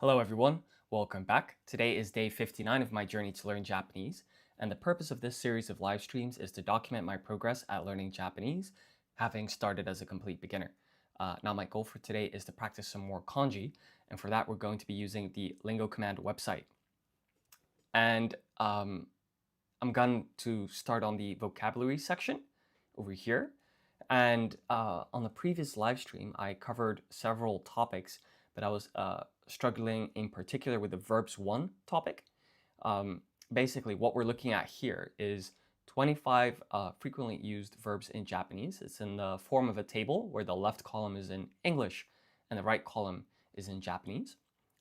Hello everyone, welcome back. Today is day 59 of my journey to learn Japanese, and the purpose of this series of live streams is to document my progress at learning Japanese, having started as a complete beginner. Now my goal for today is to practice some more kanji, and for that we're going to be using the Lingo Command website. And I'm going to start on the vocabulary section over here. And on the previous live stream, I covered several topics, but I was struggling in particular with the verbs one topic. Basically, what we're looking at here is 25 frequently used verbs in Japanese. It's in the form of a table where the left column is in English and the right column is in Japanese.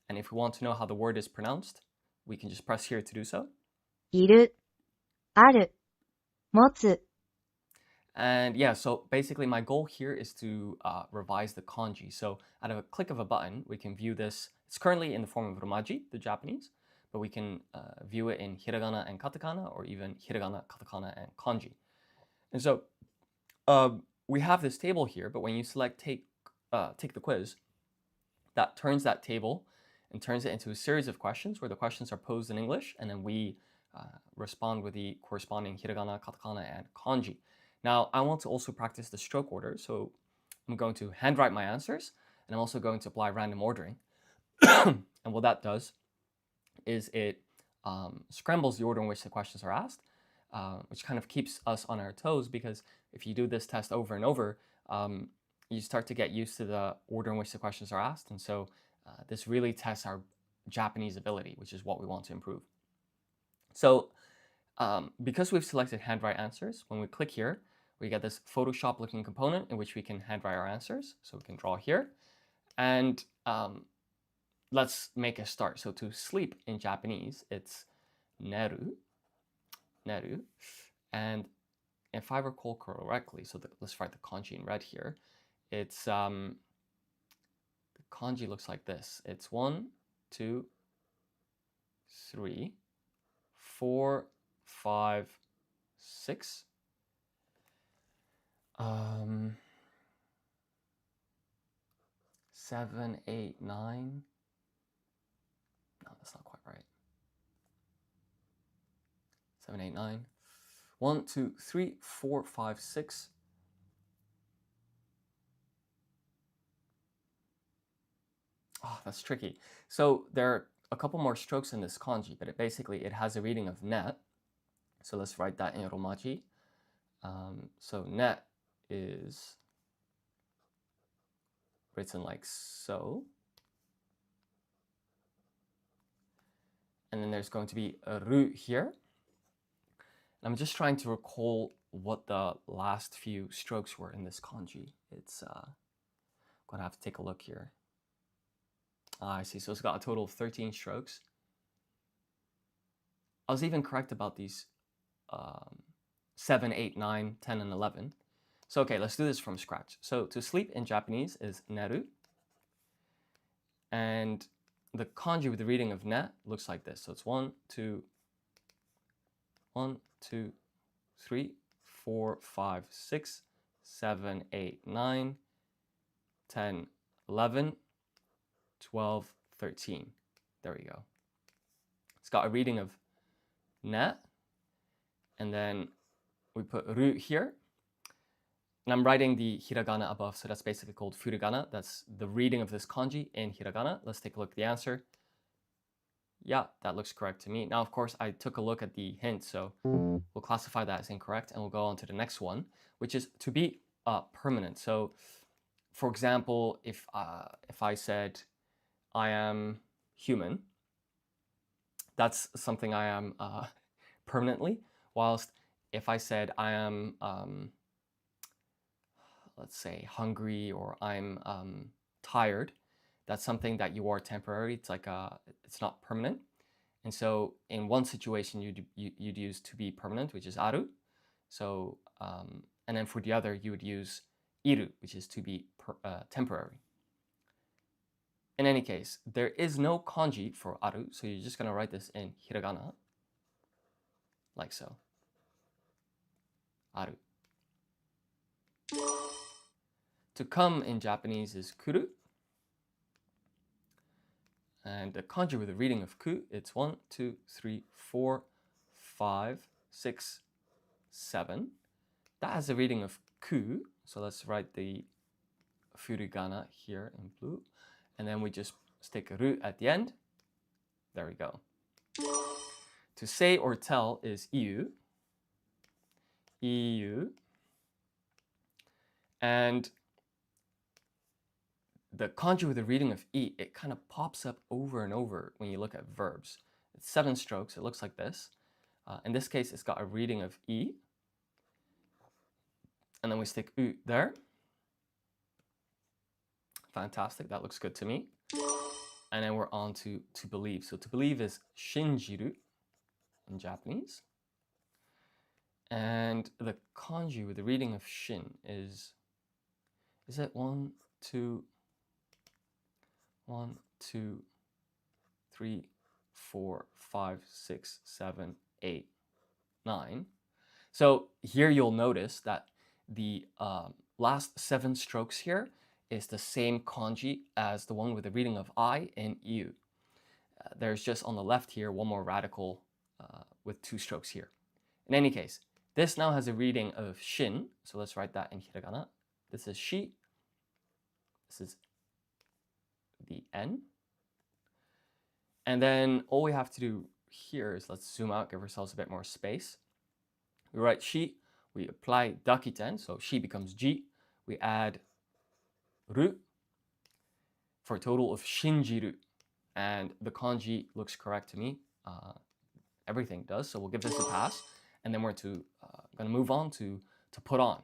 And if we want to know how the word is pronounced, we can just press here to do so. いる、ある、持つ、 And yeah, so basically my goal here is to revise the kanji. So at a click of a button, we can view this. It's currently in the form of romaji, the Japanese, but we can view it in hiragana and katakana, or even hiragana, katakana, and kanji. And so we have this table here, but when you select take the quiz, that turns that table and turns it into a series of questions where the questions are posed in English, and then we respond with the corresponding hiragana, katakana, and kanji. Now, I want to also practice the stroke order, so I'm going to handwrite my answers, and I'm also going to apply random ordering. And what that does is it scrambles the order in which the questions are asked, which kind of keeps us on our toes, because if you do this test over and over, you start to get used to the order in which the questions are asked. And so this really tests our Japanese ability, which is what we want to improve. So because we've selected handwrite answers, when we click here, we get this Photoshop looking component in which we can handwrite our answers. So we can draw here. And let's make a start. So to sleep in Japanese, it's neru, neru. And if I recall correctly, so let's write the kanji in red here. It's the kanji looks like this. It's 1, 2, 3, 4, 5, 6. 7, 8, 9. No, that's not quite right. 7, 8, 9. 1, 2, 3, 4, 5, 6. Oh, that's tricky. So there are a couple more strokes in this kanji, but it has a reading of net. So let's write that in romaji. So net is written like so. And then there's going to be a ru here. And I'm just trying to recall what the last few strokes were in this kanji. It's going to have to take a look here. I see. So it's got a total of 13 strokes. I was even correct about these 7, 8, 9, 10, and 11. So okay, let's do this from scratch. So to sleep in Japanese is neru. And the kanji with the reading of ne looks like this. So it's 1, 2, 3, 4, 5, 6, 7, 8, 9, 10, 11, 12, 13. There we go. It's got a reading of ne, and then we put ru here. And I'm writing the hiragana above, so that's basically called furigana. That's the reading of this kanji in hiragana. Let's take a look at the answer. Yeah, that looks correct to me. Now, of course, I took a look at the hint, so we'll classify that as incorrect, and we'll go on to the next one, which is to be permanent. So, for example, if I said I am human, that's something I am permanently. Whilst if I said I am, let's say, hungry, or I'm tired, that's something that you are temporary. It's like it's not permanent. And so in one situation, you'd use to be permanent, which is aru. So and then for the other, you would use iru, which is to be temporary. In any case, there is no kanji for aru, so you're just going to write this in hiragana, like so. Aru. To come in Japanese is kuru. And the kanji with a reading of ku, it's 1, 2, 3, 4, 5, 6, 7. That has a reading of ku, so let's write the furigana here in blue. And then we just stick a ru at the end. There we go. To say or tell is iu. Iu. And the kanji with the reading of i, it kind of pops up over and over when you look at verbs. It's 7 strokes. It looks like this. In this case, it's got a reading of i. And then we stick u there. Fantastic. That looks good to me. And then we're on to believe. So to believe is shinjiru in Japanese. And the kanji with the reading of shin is it 1, 2, 1, 2, 3, 4, 5, 6, 7, 8, 9. So here you'll notice that the last 7 strokes here is the same kanji as the one with the reading of I and iu. There's just on the left here one more radical with 2 strokes here. In any case, this now has a reading of shin, so let's write that in hiragana. This is shi. This is the N. And then all we have to do here is let's zoom out, give ourselves a bit more space. We write shi, we apply dakiten, so shi becomes ji. We add ru for a total of shinjiru. And the kanji looks correct to me. Everything does, so we'll give this a pass. And then we're going to move on to put on.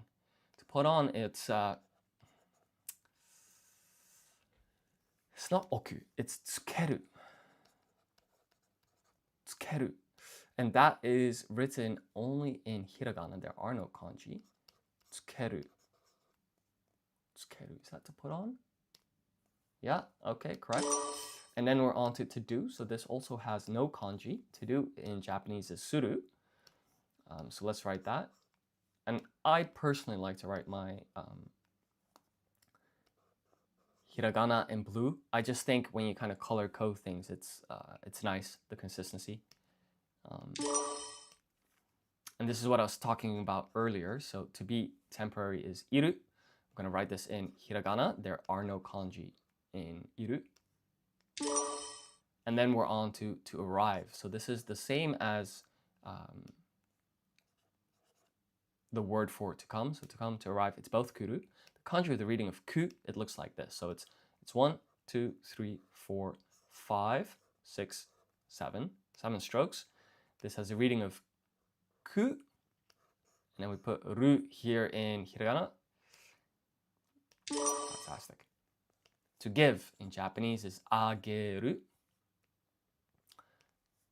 To put on, it's not oku, it's tsukeru. Tsukeru. And that is written only in hiragana. There are no kanji. Tsukeru. Tsukeru. Is that to put on? Yeah, okay, correct. And then we're on to do. So this also has no kanji. To do in Japanese is suru. So let's write that. And I personally like to write my hiragana in blue. I just think when you kind of color code things, it's nice, the consistency. And this is what I was talking about earlier. So to be temporary is iru. I'm going to write this in hiragana. There are no kanji in iru. And then we're on to arrive. So this is the same as the word for to come. So to come, to arrive, it's both kuru. The kanji with the reading of ku, it looks like this. So it's 1, 2, 3, 4, 5, 6, 7. 7 strokes. This has a reading of ku. And then we put ru here in hiragana. Fantastic. To give in Japanese is ageru.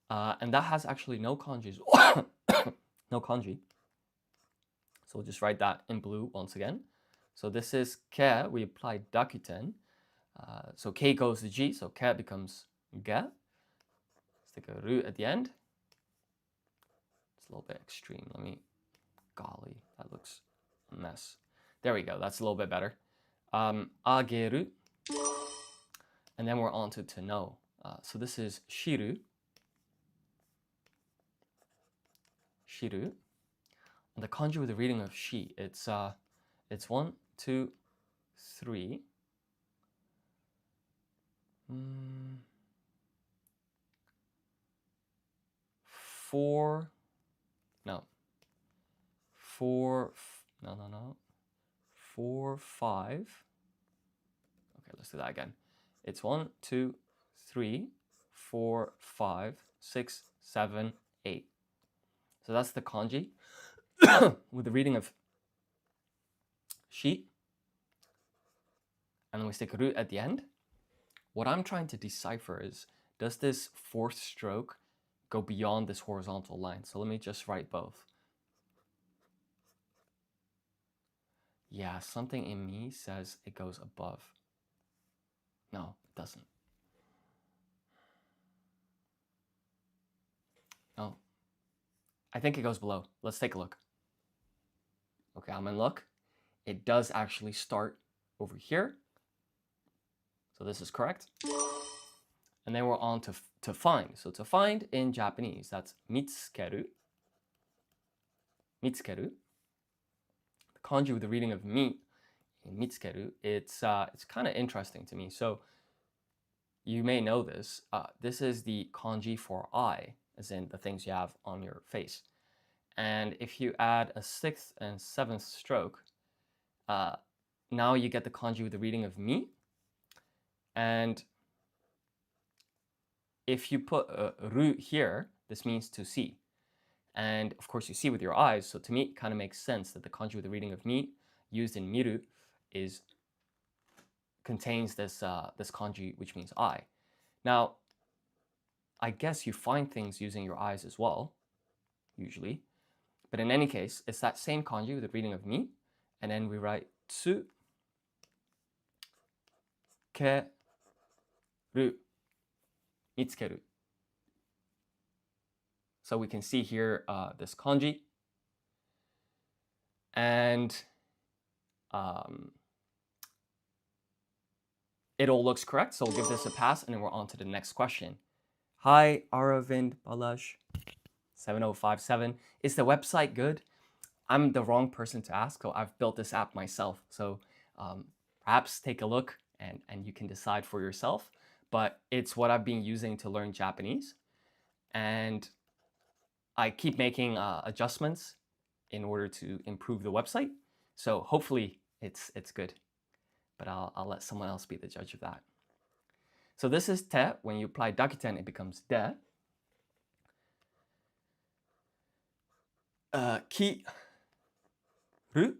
And that has actually no kanjis. No kanji. So we'll just write that in blue once again. So this is ke. We apply dakuten. So ke goes to ji. So ke becomes ge. Stick a ru at the end. It's a little bit extreme. Golly, that looks a mess. There we go. That's a little bit better. Ageru. And then we're on to know. So this is shiru. Shiru. And the kanji with the reading of shi, it's 1, 2, 3. 4. No. 4. No. 4, 5. Okay, let's do that again. It's 1, 2, 3, 4, 5, 6, 7, 8. So that's the kanji with the reading of shi. And then we stick ru at the end. What I'm trying to decipher is, does this 4th stroke go beyond this horizontal line? So let me just write both. Yeah, something in me says it goes above. No, it doesn't. No. I think it goes below. Let's take a look. Okay, I'm in look. It does actually start over here. So this is correct. And And then we're on to find. So to find in Japanese, that's mitsukeru. Mitsukeru. The kanji with the reading of mi in mitsukeru, it's kind of interesting to me. So you may know this. This is the kanji for eye, as in the things you have on your face. And if you add a 6th and 7th stroke, now you get the kanji with the reading of mi. And if you put ru here, this means to see. And of course, you see with your eyes. So to me, it kind of makes sense that the kanji with the reading of mi used in miru contains this kanji, which means eye. Now, I guess you find things using your eyes as well, usually. But in any case, it's that same kanji with the reading of mi, and then we write tsu, ke, ru, mitsukeru. So we can see here this kanji, and it all looks correct. So we'll give this a pass, and then we're on to the next question. Hi, Aravind Balash. 7057. Is the website good? I'm the wrong person to ask, so I've built this app myself. So perhaps take a look and you can decide for yourself. But it's what I've been using to learn Japanese. And I keep making adjustments in order to improve the website. So hopefully it's good. But I'll let someone else be the judge of that. So this is te. When you apply dakiten, it becomes de. Ki, ru.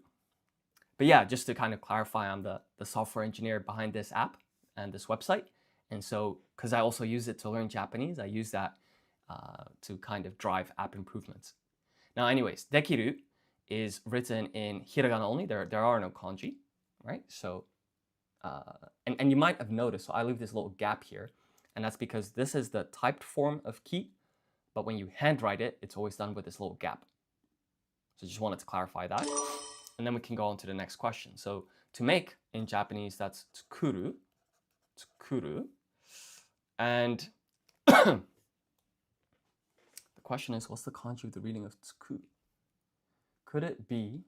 But yeah, just to kind of clarify, I'm the software engineer behind this app and this website. And so, because I also use it to learn Japanese, I use that to kind of drive app improvements. Now, anyways, dekiru is written in hiragana only. There are no kanji, right? So, and you might have noticed, so I leave this little gap here, and that's because this is the typed form of ki, but when you handwrite it, it's always done with this little gap. So just wanted to clarify that. And then we can go on to the next question. So to make in Japanese, that's tsukuru. Tsukuru. And the question is, what's the kanji with the reading of tsuku? Could it be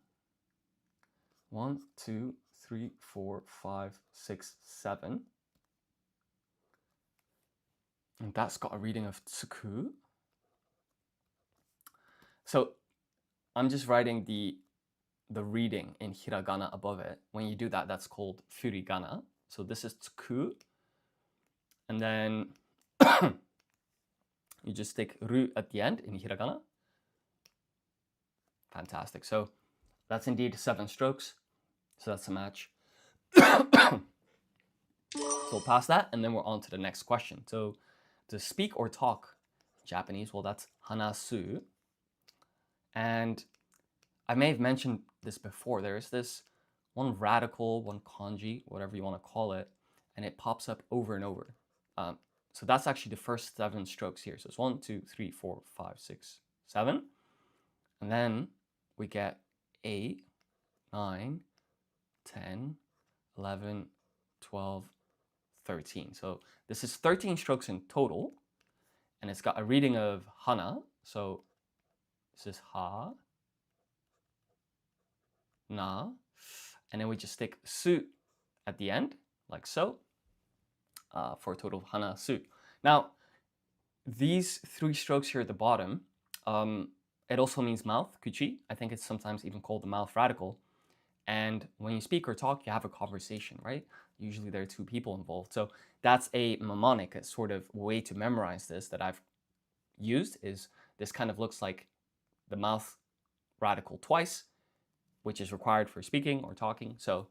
1, 2, 3, 4, 5, 6, 7? And that's got a reading of tsuku. So I'm just writing the reading in hiragana above it. When you do that, that's called furigana. So this is tsuku. And then you just stick ru at the end in hiragana. Fantastic. So that's indeed 7 strokes. So that's a match. So we'll pass that, and then we're on to the next question. So to speak or talk Japanese, well, that's hanasu. And I may have mentioned this before. There's this one radical, one kanji, whatever you want to call it, and it pops up over and over. So that's actually the first 7 strokes here. So it's 1, 2, 3, 4, 5, 6, 7. And then we get 8, 9, 10, 11, 12, 13. So this is 13 strokes in total. And it's got a reading of hana. So this is ha, na. And then we just stick su at the end, like so. For a total of hana su. Now, these 3 strokes here at the bottom, it also means mouth, kuchi. I think it's sometimes even called the mouth radical. And when you speak or talk, you have a conversation, right? Usually there are 2 people involved. So that's a mnemonic, a sort of way to memorize this that I've used. Is this kind of looks like the mouth radical twice, which is required for speaking or talking. So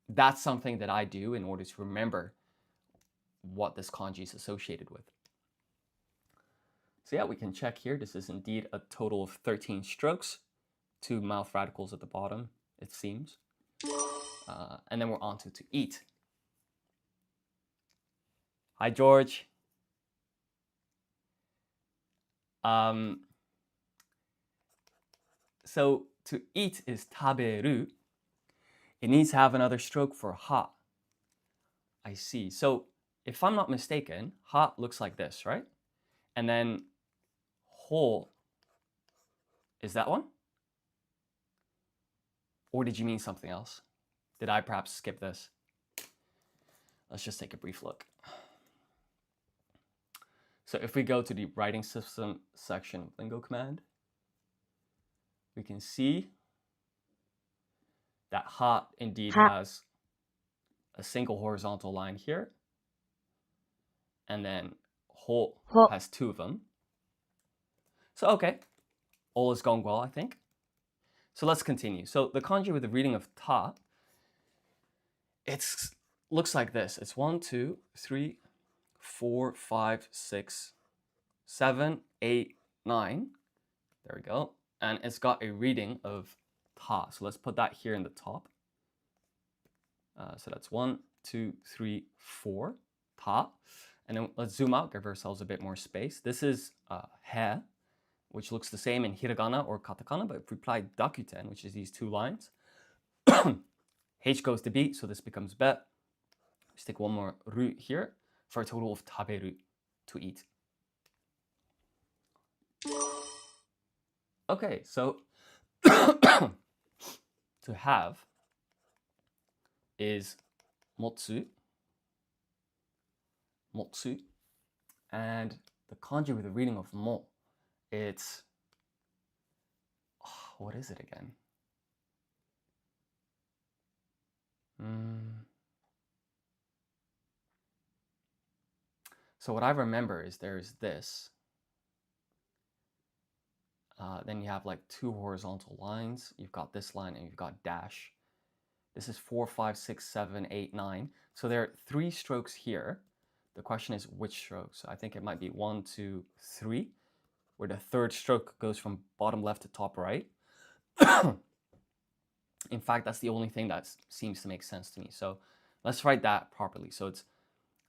that's something that I do in order to remember what this kanji is associated with. So yeah, we can check here. This is indeed a total of 13 strokes, 2 mouth radicals at the bottom, it seems. And then we're on to eat. Hi, George. So to eat is taberu. It needs to have another stroke for ha. I see. So if I'm not mistaken, ha looks like this, right? And then ho is that one? Or did you mean something else? Did I perhaps skip this? Let's just take a brief look. So if we go to the writing system section of Lingo Command, we can see that ha indeed Ha. has a single horizontal line here. And then ho Ho. has two of them. So okay, all is going well, I think. So let's continue. So the kanji with the reading of ta, it looks like this. It's 1, 2, 3, 4, 5, 6, 7, 8, 9. There we go. And it's got a reading of ta. So let's put that here in the top. So that's 1, 2, 3, 4, ta. And then let's zoom out, give ourselves a bit more space. This is he, which looks the same in hiragana or katakana, but if we apply dakuten, which is these two lines, H goes to B, so this becomes be. We stick one more ru here for a total of taberu, to eat. Okay, so to have is motsu, motsu, and the kanji with the reading of mo, it's, what is it again? So what I remember is there's this. Then you have like two horizontal lines. You've got this line and you've got dash. This is 4, 5, 6, 7, 8, 9. So there are 3 strokes here. The question is which strokes. So I think it might be 1, 2, 3, where the third stroke goes from bottom left to top right. In fact, that's the only thing that seems to make sense to me. So let's write that properly. So it's,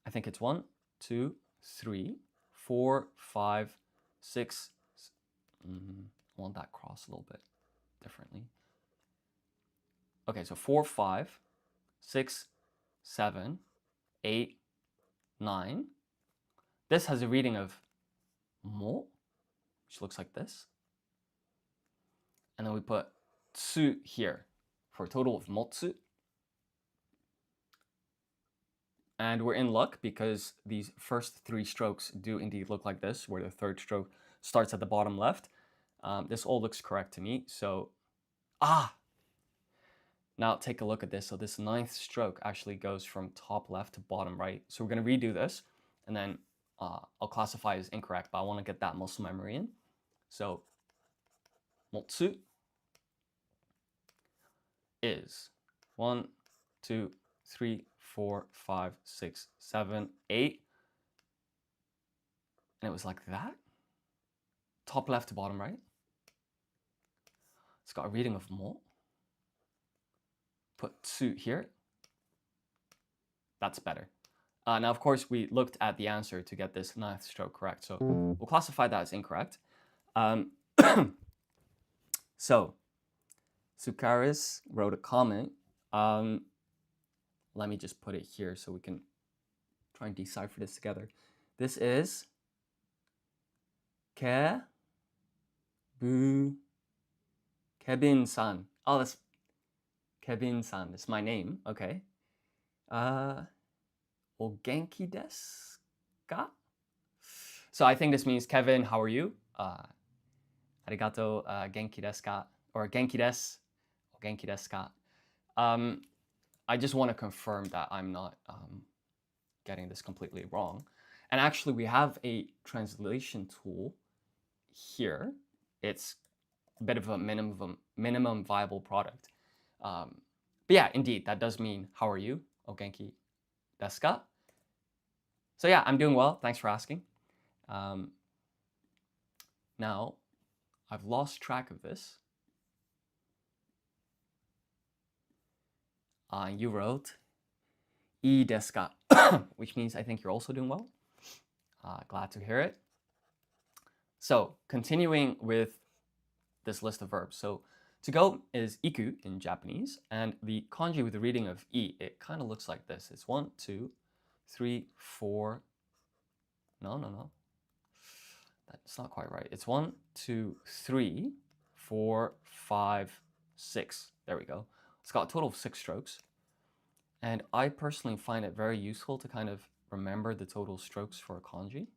I think it's 1, 2, 3, 4, 5, 6. I want that cross a little bit differently. Okay, so 4, 5, 6, 7, 8, 9. This has a reading of mo, which looks like this. And then we put tsu here for a total of motsu. And we're in luck because these first 3 strokes do indeed look like this, where the third stroke starts at the bottom left. This all looks correct to me. So, now take a look at this. So this 9th stroke actually goes from top left to bottom right. So we're going to redo this, and then I'll classify as incorrect, but I want to get that muscle memory in. So motsu is 1, 2, 3, 4, 5, 6, 7, 8. And it was like that. Top left to bottom right. It's got a reading of mo. Put tsu here. That's better. Now, of course, we looked at the answer to get this 9th stroke correct. So we'll classify that as incorrect. So Sukaris wrote a comment. Let me just put it here so we can try and decipher this together. This is Kevin-san. Oh, that's Kevin-san. It's my name. Okay. O genki desu ka? So I think this means, Kevin, how are you? Arigato, genki desu ka? Or genki desu. O genki desu ka? I just want to confirm that I'm not getting this completely wrong. And actually, we have a translation tool here. It's a bit of a minimum viable product. But yeah, indeed, that does mean, how are you? O genki desu ka? So yeah, I'm doing well. Thanks for asking. Now, I've lost track of this. You wrote ii desu ka, which means I think you're also doing well. Glad to hear it. So continuing with this list of verbs. So to go is iku in Japanese, and the kanji with the reading of i, it kind of looks like this. It's 1, 2, 3, 4. No. That's not quite right. It's 1, 2, 3, 4, 5, 6. There we go. It's got a total of 6 strokes. And I personally find it very useful to kind of remember the total strokes for a kanji.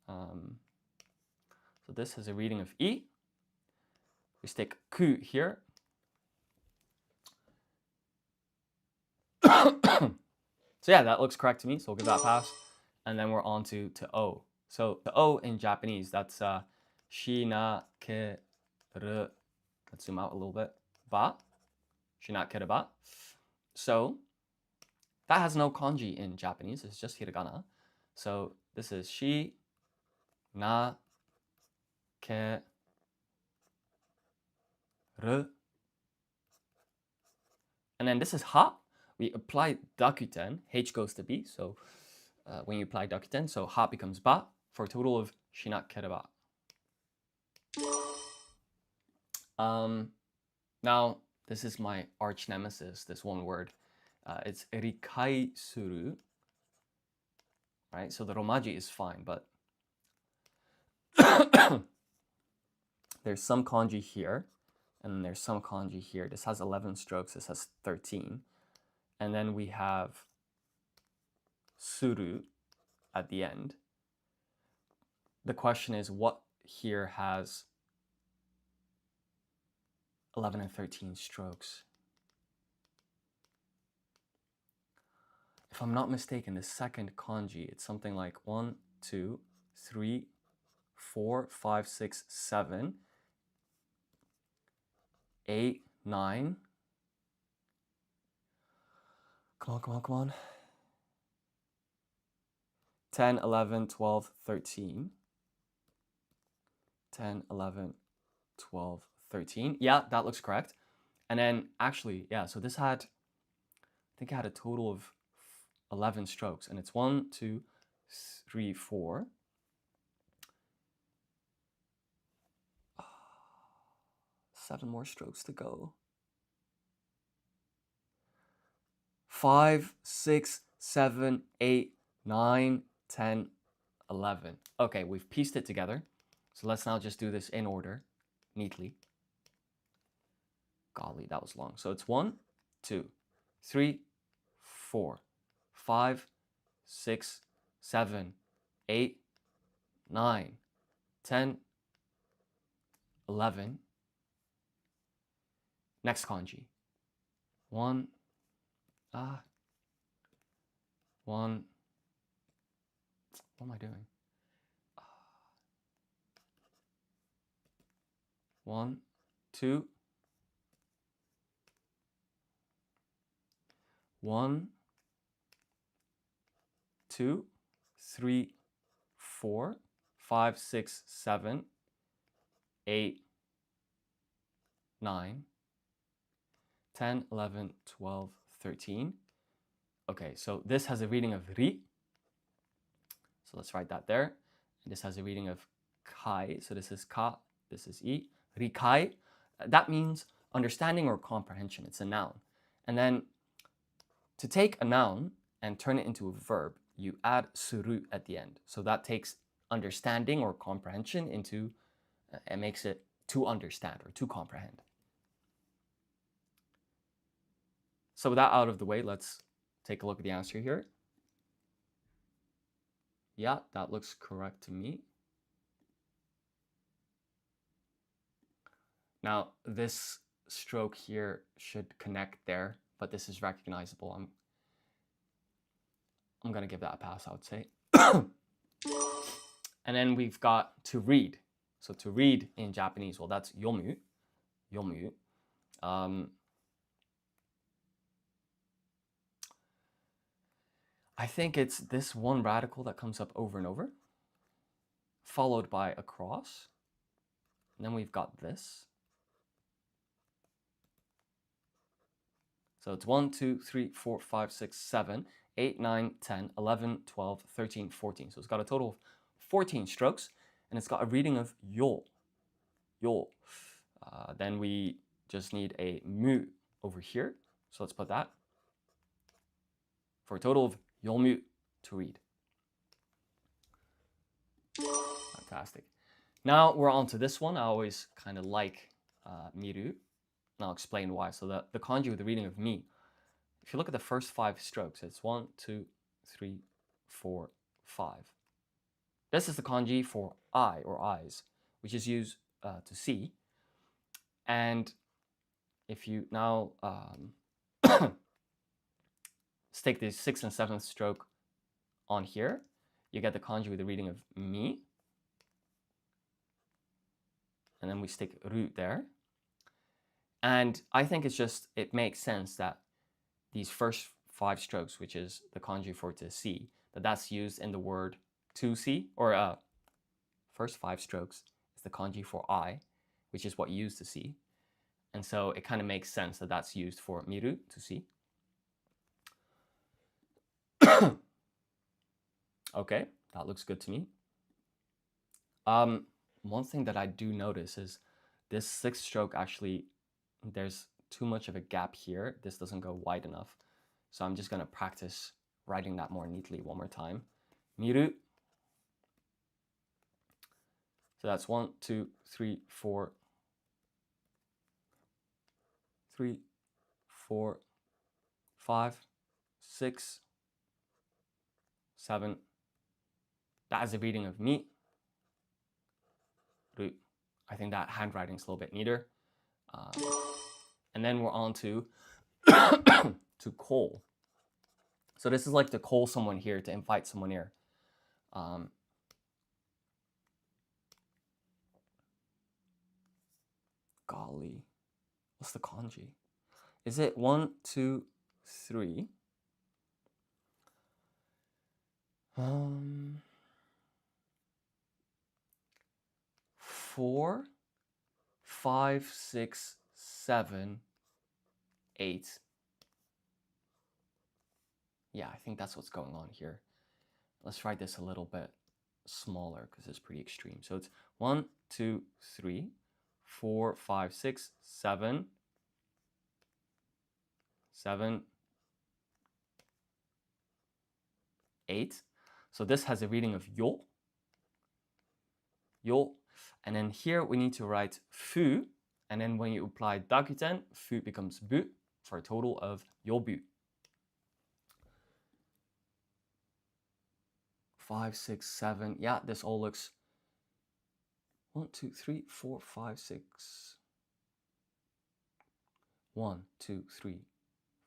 So this has a reading of I. We stick ku here. So yeah, that looks correct to me, so we'll give that a pass. And then we're on to O. So the O in Japanese, that's shinakeru. Let's zoom out a little bit. Ba. Shinakereba. So that has no kanji in Japanese, it's just hiragana. So this is shi, na, ke, ru. And then this is ha. We apply dakuten, H goes to B. So when you apply dakuten, so ha becomes ba for a total of shinakereba. Now, this is my arch nemesis, this one word. It's rikai suru. Right? So the romaji is fine, but there's some kanji here, and there's some kanji here. This has 11 strokes, this has 13. And then we have suru at the end. The question is, what here has 11 and 13 strokes? If I'm not mistaken, the second kanji, it's something like 1, 2, 3, 4, 5, 6, 7, 8, 9. Come on. 10, 11, 12, 13. 10, 11, 12, 13. Yeah, that looks correct. And then actually, yeah, so this had, I think it had a total of 11 strokes, and it's 1, 2, 3, 4. Seven more strokes to go. 5, 6, 7, 8, 9, 10, 11. Okay, we've pieced it together. So let's now just do this in order, neatly. Golly, that was long. So it's 1, 2, 3, 4, 5, 6, 7, 8, 9, 10, 11. Next kanji. 1. What am I doing? 1, 2. 1, 2, 3, 4, 5, 6, 7, 8, 9, 10, 11, 12, 13. Okay, so this has a reading of ri. So let's write that there. And this has a reading of kai. So this is ka, this is i. Rikai. That means understanding or comprehension. It's a noun. And then to take a noun and turn it into a verb, you add suru at the end. So that takes understanding or comprehension into, and makes it to understand or to comprehend. So with that out of the way, let's take a look at the answer here. Yeah, that looks correct to me. Now, this stroke here should connect there, but this is recognizable. I'm going to give that a pass, I would say. And then we've got to read. So to read in Japanese, well, that's yomu. Yomu. I think it's this one radical that comes up over and over, followed by a cross. And then we've got this. So it's 1, 2, 3, 4, 5, 6, 7, 8, 9, 10, 11, 12, 13, 14. So it's got a total of 14 strokes, and it's got a reading of yo. Yo. Then we just need a mu over here. So let's put that. for a total of 열무 to read. Fantastic. Now we're on to this one. I always kind of like miru, and I'll explain why. So the kanji with the reading of mi, if you look at the first 5 strokes, it's 1, 2, 3, 4, 5. This is the kanji for eye or eyes, which is used to see. And if you now stick the 6th and 7th stroke on here, you get the kanji with the reading of mi. And then we stick ru there. And I think it makes sense that these first 5 strokes, which is the kanji for to see, that's used in the word to see, or first 5 strokes is the kanji for eye, which is what you use to see. And so it kind of makes sense that that's used for miru, to see. Okay, that looks good to me. One thing that I do notice is this 6th stroke, actually, there's too much of a gap here. This doesn't go wide enough. So I'm just going to practice writing that more neatly one more time. Miru. So that's 1, 2, 3, 4, 3, 4, 5, 6, 7. That is a reading of mi. Ru. I think that handwriting's a little bit neater. And then we're on to to call. So this is like to call someone here, to invite someone here. Golly, what's the kanji? Is it 1, 2, 3? 4, 5, 6, 7, 8. Yeah, I think that's what's going on here. Let's write this a little bit smaller because it's pretty extreme. So it's 1, 2, 3, 4, 5, 6, 7, 7, 8. So this has a reading of yo. Yo. And then here we need to write fu. And then when you apply dakuten, fu becomes bu for a total of yobu. 5, 6, 7. Yeah, this all looks 1, 2, 3, 4, 5, 6. 1, 2, 3,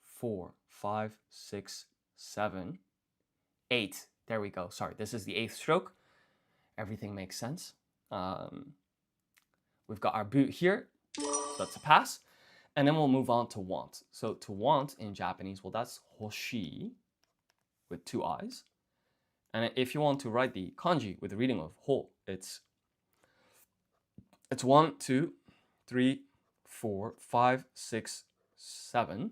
4, 5, 6, 7, 8. There we go. Sorry, this is the 8th stroke. Everything makes sense. We've got our bu here. So that's a pass. And then we'll move on to want. So to want in Japanese, well, that's hoshi with 2 eyes. And if you want to write the kanji with the reading of ho, it's 1, 2, 3, 4, 5, 6, 7.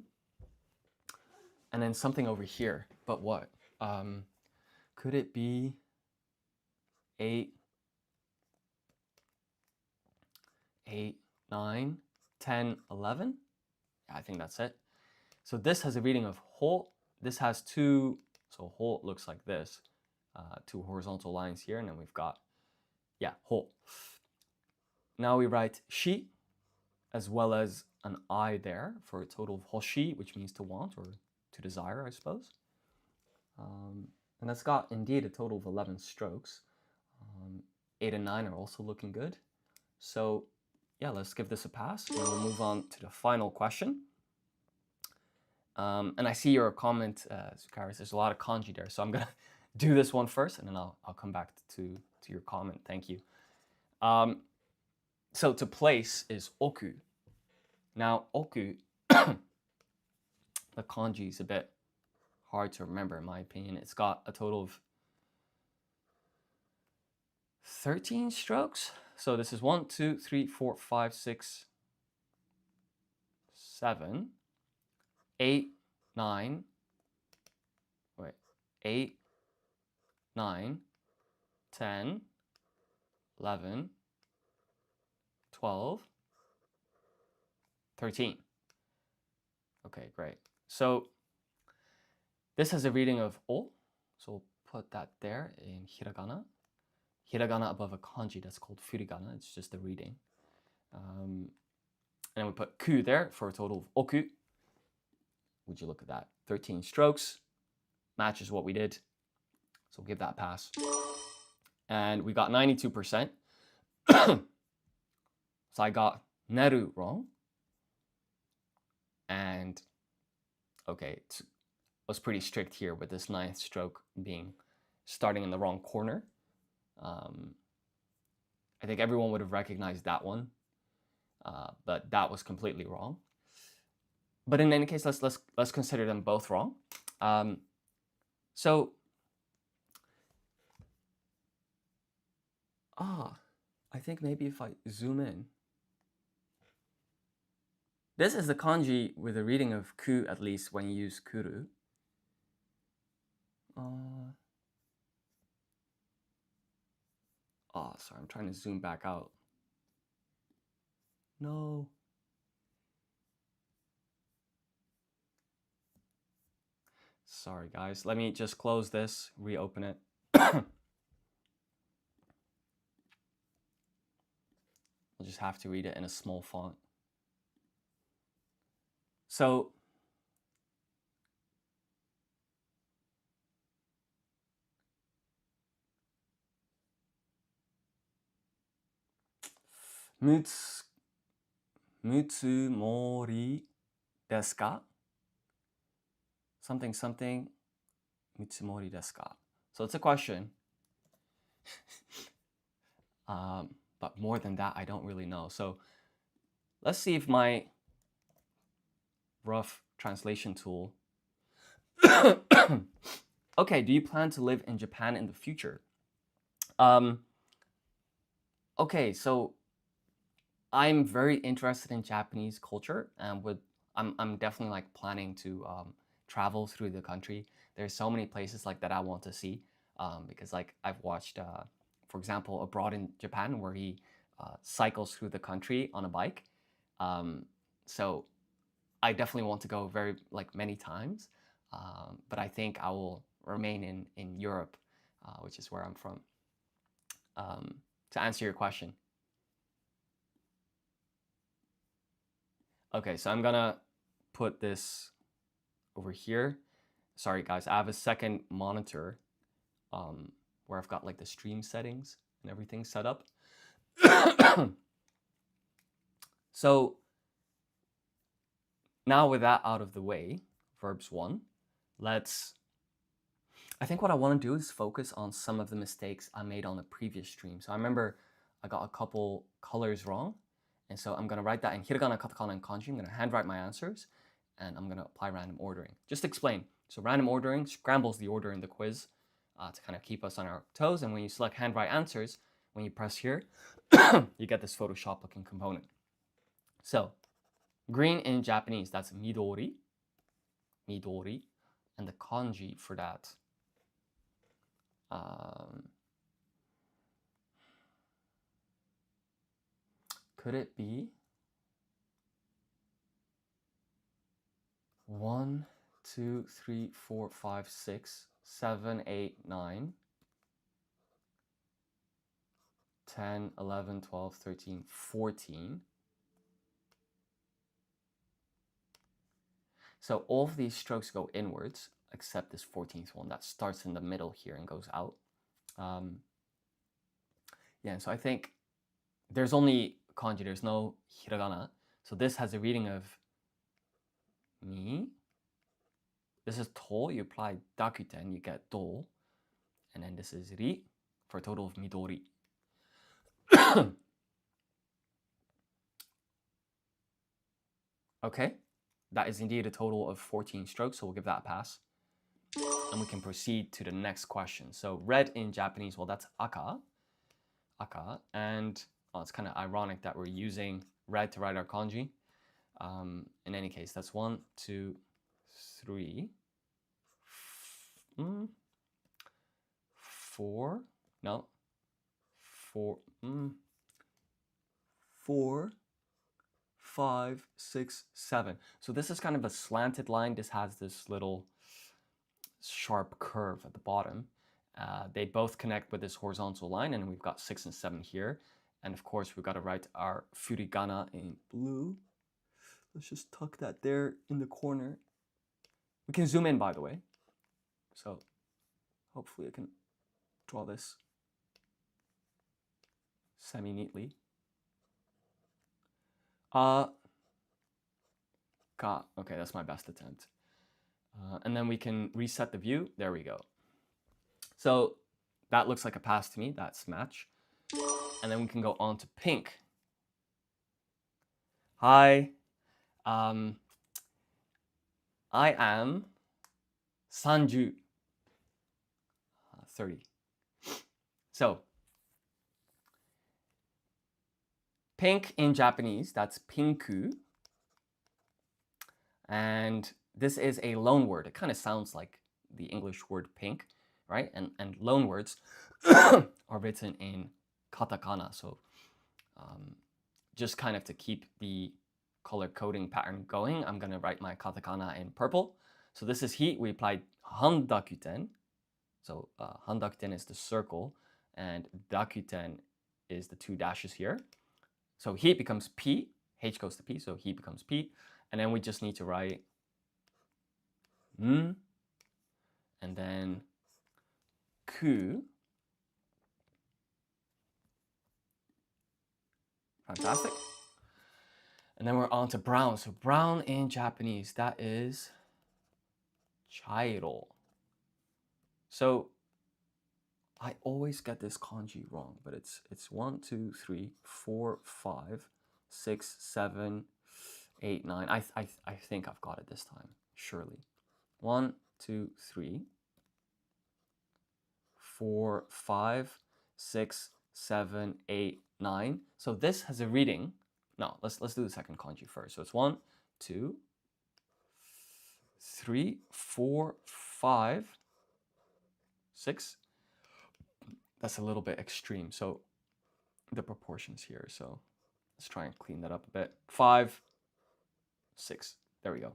And then something over here. But what? Could it be 8, 9, 10, 11? Yeah, I think that's it. So this has a reading of ho. This has 2, so ho looks like this. 2 horizontal lines here, and then we've got, yeah, ho. Now we write shi, as well as an I there for a total of hoshi, which means to want or to desire, I suppose. And that's got indeed a total of 11 strokes. 8 and 9 are also looking good. So yeah, let's give this a pass, and we'll move on to the final question. And I see your comment, Zukaris, there's a lot of kanji there, so I'm gonna do this one first, and then I'll come back to your comment. Thank you. So to place is oku. Now oku, the kanji is a bit hard to remember in my opinion. It's got a total of 13 strokes. So this is 1, 2, 3, 4, 5, 6, 7, 8, 9. Wait, 8, 9, 10, 11, 12, 13. Okay, great. So This has a reading of O, so we'll put that there in hiragana. Hiragana above a kanji, that's called furigana. It's just a reading. And then we put ku there for a total of oku. Would you look at that? 13 strokes. Matches what we did. So we'll give that a pass. And we got 92%. So I got neru wrong. And okay, I was pretty strict here with this 9th stroke being starting in the wrong corner. I think everyone would have recognized that one, but that was completely wrong. But in any case, let's consider them both wrong. I think maybe if I zoom in, this is the kanji with a reading of ku, at least when you use kuru. Sorry, I'm trying to zoom back out. No. Sorry, guys. Let me just close this, reopen it. We'll just have to read it in a small font. So, Mutsumori desu ka? Something, something, Mutsumori desu ka? So it's a question. But more than that, I don't really know. So let's see if my rough translation tool. Okay, do you plan to live in Japan in the future? Okay, so I'm very interested in Japanese culture, and I'm definitely like planning to travel through the country. There's so many places like that I want to see, because like I've watched, for example, Abroad in Japan, where he cycles through the country on a bike. So I definitely want to go very like many times, but I think I will remain in Europe, which is where I'm from. To answer your question. Okay, so I'm gonna put this over here. Sorry guys, I have a second monitor where I've got like the stream settings and everything set up. So now with that out of the way, verbs 1, I think what I want to do is focus on some of the mistakes I made on the previous stream. So I remember I got a couple colors wrong. And so I'm going to write that in hiragana, katakana, and kanji. I'm going to handwrite my answers, and I'm going to apply random ordering. Just explain. So random ordering scrambles the order in the quiz to kind of keep us on our toes. And when you select handwrite answers, when you press here, you get this Photoshop looking component. So green in Japanese, that's midori. Midori. And the kanji for that. Could it be 1, 2, 3, 4, 5, 6, 7, 8, 9, 10, 11, 12, 13, 14. So all of these strokes go inwards, except this 14th one that starts in the middle here and goes out. Yeah, so I think there's only kanji, there's no hiragana. So this has a reading of mi. This is to, you apply dakuten, you get do. And then this is ri for a total of midori. Okay, that is indeed a total of 14 strokes, so we'll give that a pass. And we can proceed to the next question. So red in Japanese, well, that's aka. Aka. And it's kind of ironic that we're using red to write our kanji. In any case, that's 1, 2, 3, 4. No. 4. 4, 5, 6, 7. So this is kind of a slanted line. This has this little sharp curve at the bottom. They both connect with this horizontal line, and we've got 6 and 7 here. And of course, we've got to write our furigana in blue. Let's just tuck that there in the corner. We can zoom in, by the way. So hopefully I can draw this semi-neatly. Okay, that's my best attempt. And then we can reset the view. There we go. So that looks like a pass to me. That's match. And then we can go on to pink. Hi. I am 30. 30. So pink in Japanese, that's pinku. And this is a loan word. It kind of sounds like the English word pink, right? And loan words are written in katakana. So just kind of to keep the color coding pattern going, I'm going to write my katakana in purple. So this is heat. We applied handakuten. So handakuten is the circle, and dakuten is the 2 dashes here. So heat becomes P, H goes to P, so heat becomes P. And then we just need to write and then ku. Fantastic. And then we're on to brown. So brown in Japanese, that is chairo. So I always get this kanji wrong, but it's 1, 2, 3, 4, 5, 6, 7, 8, 9. I think I've got it this time, surely. 1, 2, 3, 4, 5, 6, 7, 8, 9. So this has a reading. No, let's do the second kanji first. So it's 1, 2, 3, 4, 5, 6. That's a little bit extreme. So the proportions here. So let's try and clean that up a bit. 5, 6. There we go.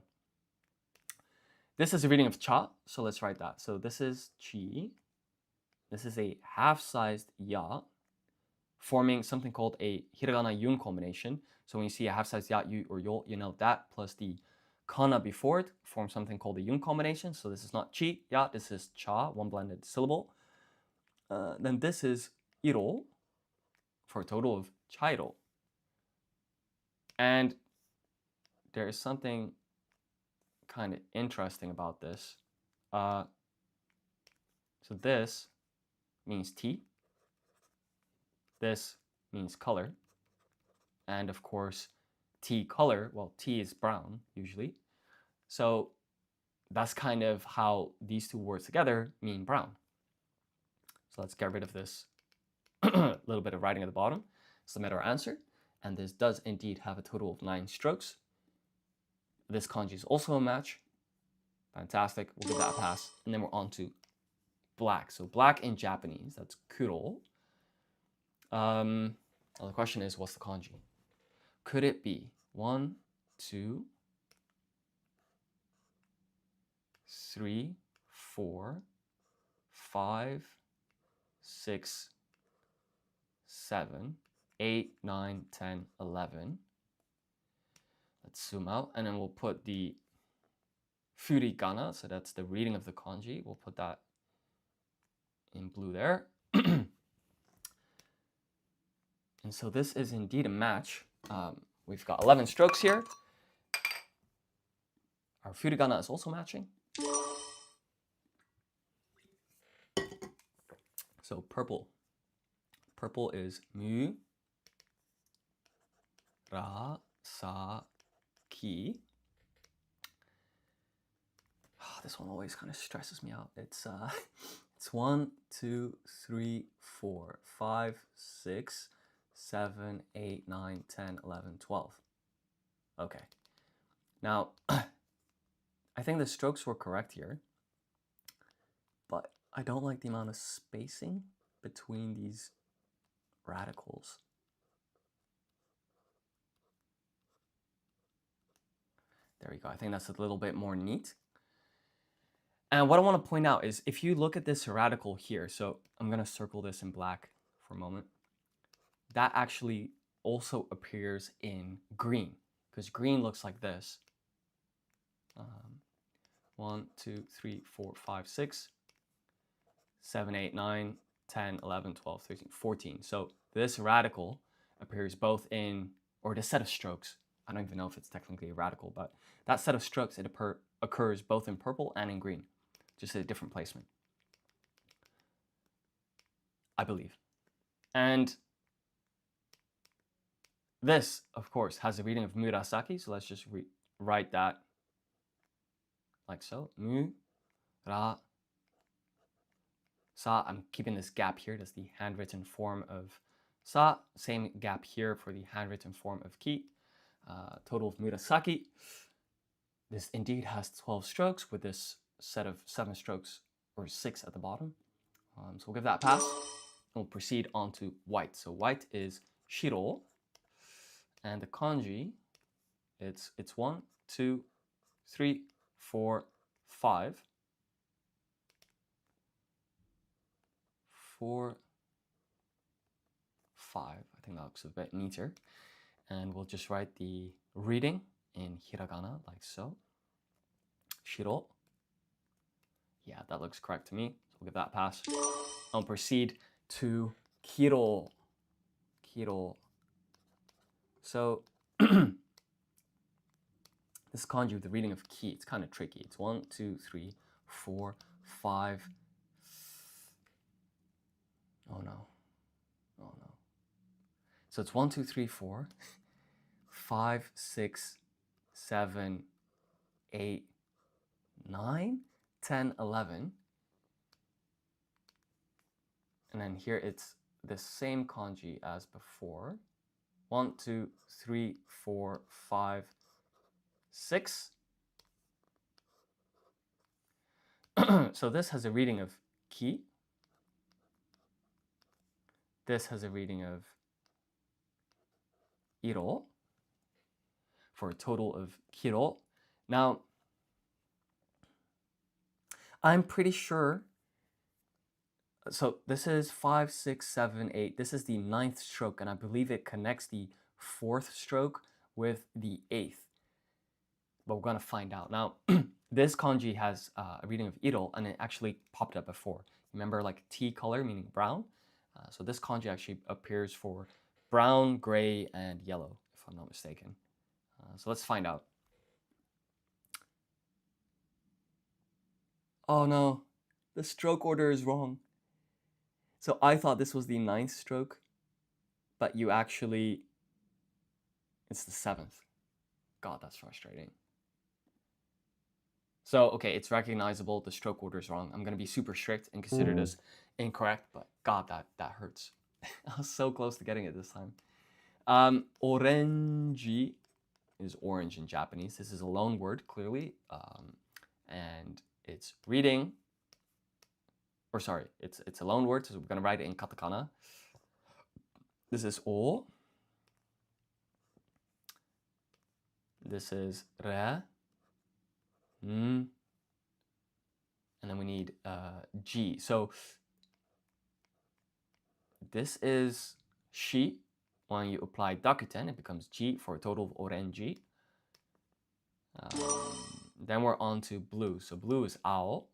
This is a reading of cha, so let's write that. So this is chi. This is a half-sized ya, forming something called a hiragana yun combination. So when you see a half-sized ya, yu, or yo, you know that plus the kana before it forms something called a yun combination. So this is not chi, ya, this is cha, one blended syllable. Then this is iro, for a total of chairo. And there is something kind of interesting about this. So this means tea. This means color. And of course, tea color, well, tea is brown usually. So that's kind of how these two words together mean brown. So let's get rid of this little bit of writing at the bottom. Submit our answer. And this does indeed have a total of 9 strokes. This kanji is also a match. Fantastic. We'll give that a pass. And then we're on to black. So black in Japanese, that's kuro. Well, the question is, what's the kanji? Could it be 1, 2, 3, 4, 5, 6, 7, 8, 9, 10, 11. Let's zoom out, and then we'll put the furigana, so that's the reading of the kanji. We'll put that in blue there. And so this is indeed a match. We've got 11 strokes here. Our furigana is also matching. So purple. Purple is mu, ra, sa, ki. Oh, this one always kind of stresses me out. It's 1, 2, 3, 4, 5, 6, 7, 8, 9, 10, 11, 12. Okay. Now, I think the strokes were correct here, but I don't like the amount of spacing between these radicals. There we go. I think that's a little bit more neat. And what I want to point out is if you look at this radical here, so I'm going to circle this in black for a moment, that actually also appears in green because green looks like this. 1, 2, 3, 4, 5, 6, 7, 8, 9, 10, 11, 12, 13, 14. So this radical appears both in, or the set of strokes, I don't even know if it's technically a radical, but that set of strokes, it occurs both in purple and in green, just at a different placement, I believe. And this, of course, has a reading of Murasaki, so let's just write that like so. Mu, ra, sa. I'm keeping this gap here. That's the handwritten form of sa. Same gap here for the handwritten form of ki. Total of Murasaki. This indeed has 12 strokes with this set of 7 strokes or 6 at the bottom. So we'll give that a pass. And we'll proceed on to white. So white is shiro. And the kanji, it's 1, 2, 3, 4, 5. 4, 5. I think that looks a bit neater. And we'll just write the reading in hiragana like so. Shiro. Yeah, that looks correct to me. So we'll give that a pass. I'll proceed to kiro. Kiro. So this kanji with the reading of ki, it's kind of tricky. It's 1, 2, 3, 4, 5. Oh no. Oh no. So it's 1, 2, 3, 4, 5, 6, 7, 8, 9, 10, 11. And then here it's the same kanji as before. 1, 2, 3, 4, 5, 6. So this has a reading of ki. This has a reading of iro for a total of kiro. Now, I'm pretty sure, so this is 5, 6, 7, 8. This is the 9th stroke, and I believe it connects the 4th stroke with the 8th. But we're going to find out. Now, this kanji has a reading of iro, and it actually popped up before. Remember, like tea color, meaning brown? So this kanji actually appears for brown, gray, and yellow, if I'm not mistaken. So let's find out. Oh no, the stroke order is wrong. So I thought this was the 9th stroke, but you actually, it's the 7th. God, that's frustrating. So, okay, it's recognizable. The stroke order is wrong. I'm going to be super strict and consider this incorrect, but God, that hurts. I was so close to getting it this time. Orenji is orange in Japanese. This is a loan word, clearly. And it's reading, or sorry, it's a loan word, so we're going to write it in katakana. This is o. This is re. N. And then we need G. So this is shi. When you apply dakuten, it becomes G for a total of orenji. Then we're on to blue. So blue is ao.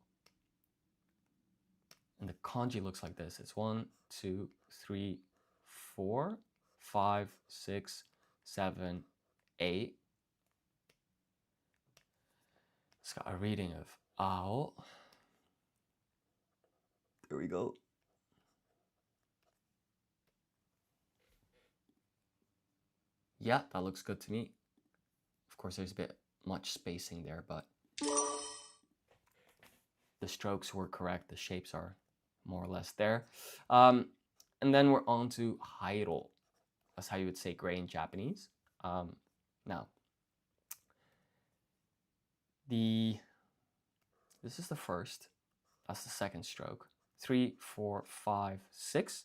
And the kanji looks like this. It's 1, 2, 3, 4, 5, 6, 7, 8. It's got a reading of ao. There we go. Yeah, that looks good to me. Of course, there's a bit much spacing there, but the strokes were correct. The shapes are more or less there. And then we're on to hairo. That's how you would say gray in Japanese. Now, this is the first. That's the second stroke. 3, 4, 5, 6.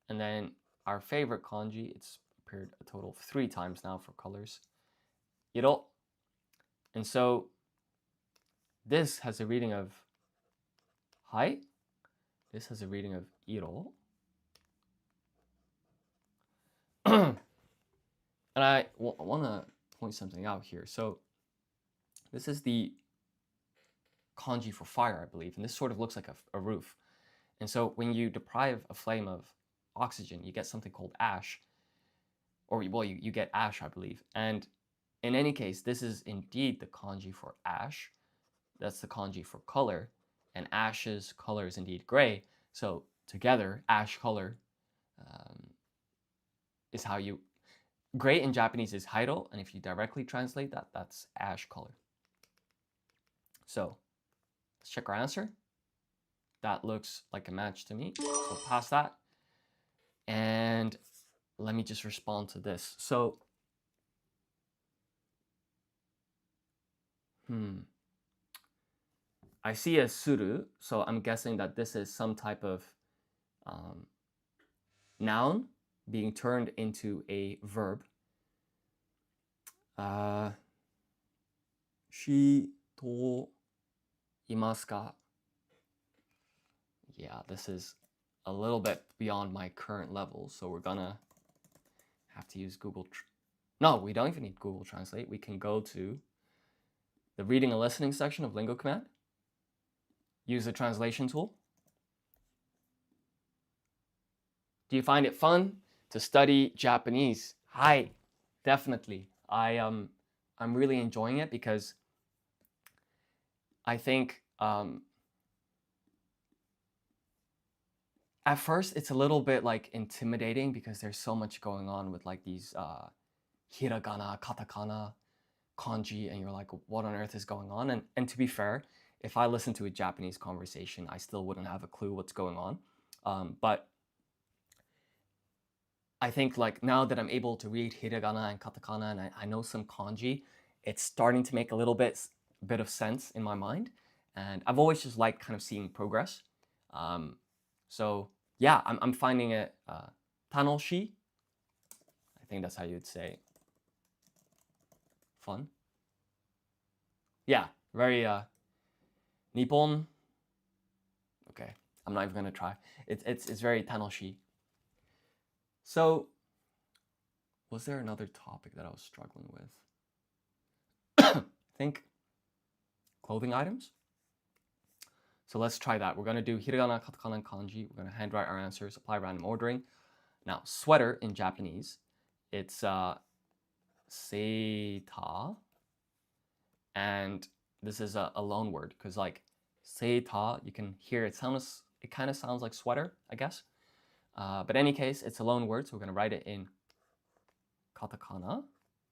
And then our favorite kanji, it's appeared a total of 3 times now for colors. Iro. And so this has a reading of hai. This has a reading of iro. And I want to point something out here. So this is the kanji for fire, I believe, and this sort of looks like a roof. And so when you deprive a flame of oxygen, you get something called ash, or well, you get ash, I believe. And in any case, this is indeed the kanji for ash. That's the kanji for color, and ash's color is indeed gray. So together, ash color is how you. Gray in Japanese is hairo, and if you directly translate that, that's ash color. So let's check our answer. That looks like a match to me. So pass that. And let me just respond to this. So, I see a suru, so I'm guessing that this is some type of noun being turned into a verb. Shi to imasu ka? Yeah, this is a little bit beyond my current level, so we're gonna have to use Google. No, we don't even need Google Translate. We can go to the reading and listening section of Lingo Command, use the translation tool. Do you find it fun to study Japanese? Hi, definitely. I'm really enjoying it because I think at first it's a little bit like intimidating because there's so much going on with like these hiragana, katakana, kanji, and you're like, what on earth is going on? And to be fair, if I listened to a Japanese conversation, I still wouldn't have a clue what's going on. But I think like now that I'm able to read hiragana and katakana and I know some kanji, it's starting to make a little bit of sense in my mind. And I've always just liked kind of seeing progress. So yeah, I'm finding it tanoshi. I think that's how you'd say fun. Yeah, very Nippon. Okay, I'm not even gonna try. It's very tanoshi. So, was there another topic that I was struggling with? I think clothing items. So let's try that. We're gonna do hiragana, katakana, and kanji. We're gonna handwrite our answers, apply random ordering. Now, sweater in Japanese, it's seita, and this is a loan word because like seita, you can hear it kind of sounds like sweater, I guess. But in any case, it's a loan word, so we're gonna write it in katakana.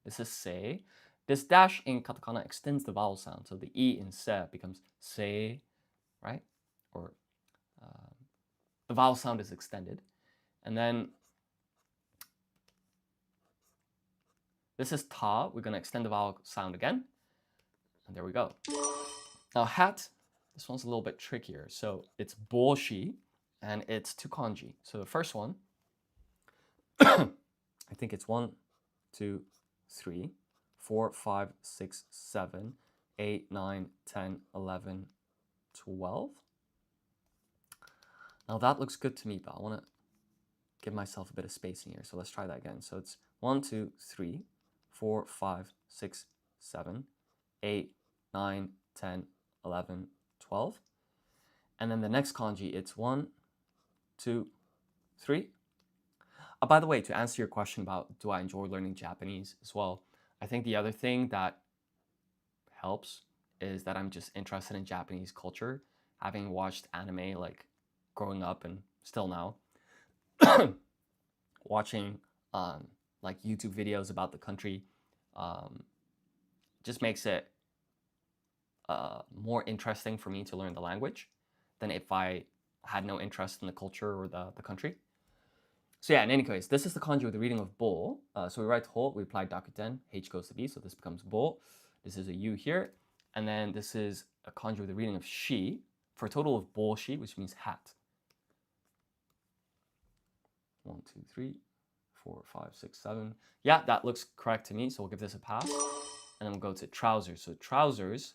This is se. This dash in katakana extends the vowel sound, so the e in se becomes se, right? Or the vowel sound is extended. And then this is ta. We're gonna extend the vowel sound again. And there we go. Now hat, this one's a little bit trickier. So it's boshi, and it's two kanji. So the first one, I think it's 1, 2, 3, 4, 5, 6, 7, 8, 9, 10, 11, 12. Now that looks good to me, but I want to give myself a bit of spacing here. So let's try that again. So it's 1, 2, 3, 4, 5, 6, 7, 8, 9, 10, 11, 12. And then the next kanji, it's 1, 2, 3. By the way, to answer your question about do I enjoy learning Japanese as well, I think the other thing that helps is that I'm just interested in Japanese culture, having watched anime like growing up and still now, watching like YouTube videos about the country just makes it more interesting for me to learn the language than if I had no interest in the culture or the country. So yeah, in any case, this is the kanji with the reading of bo. So we write ho, we apply dakuten, h goes to b, so this becomes bo. This is a u here. And then this is a kanji with the reading of shi, for a total of boshi, which means hat. 1, 2, 3, 4, 5, 6, 7. Yeah, that looks correct to me, so we'll give this a pass. And then we'll go to trousers. So trousers,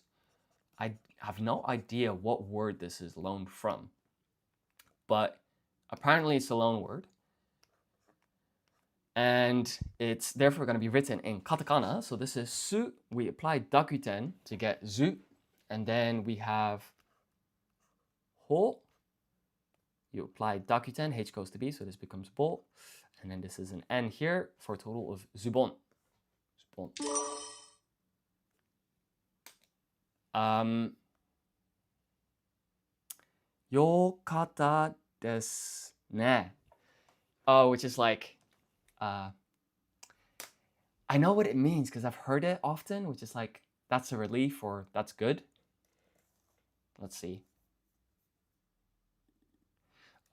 I have no idea what word this is loaned from, but apparently it's a loan word. And it's therefore going to be written in katakana. So this is su. We apply dakuten to get zu. And then we have ho. You apply dakuten, h goes to b, so this becomes bo. And then this is an n here for a total of zubon. Yokata desu ne. Oh, which is like, I know what it means because I've heard it often, which is like, that's a relief or that's good. Let's see.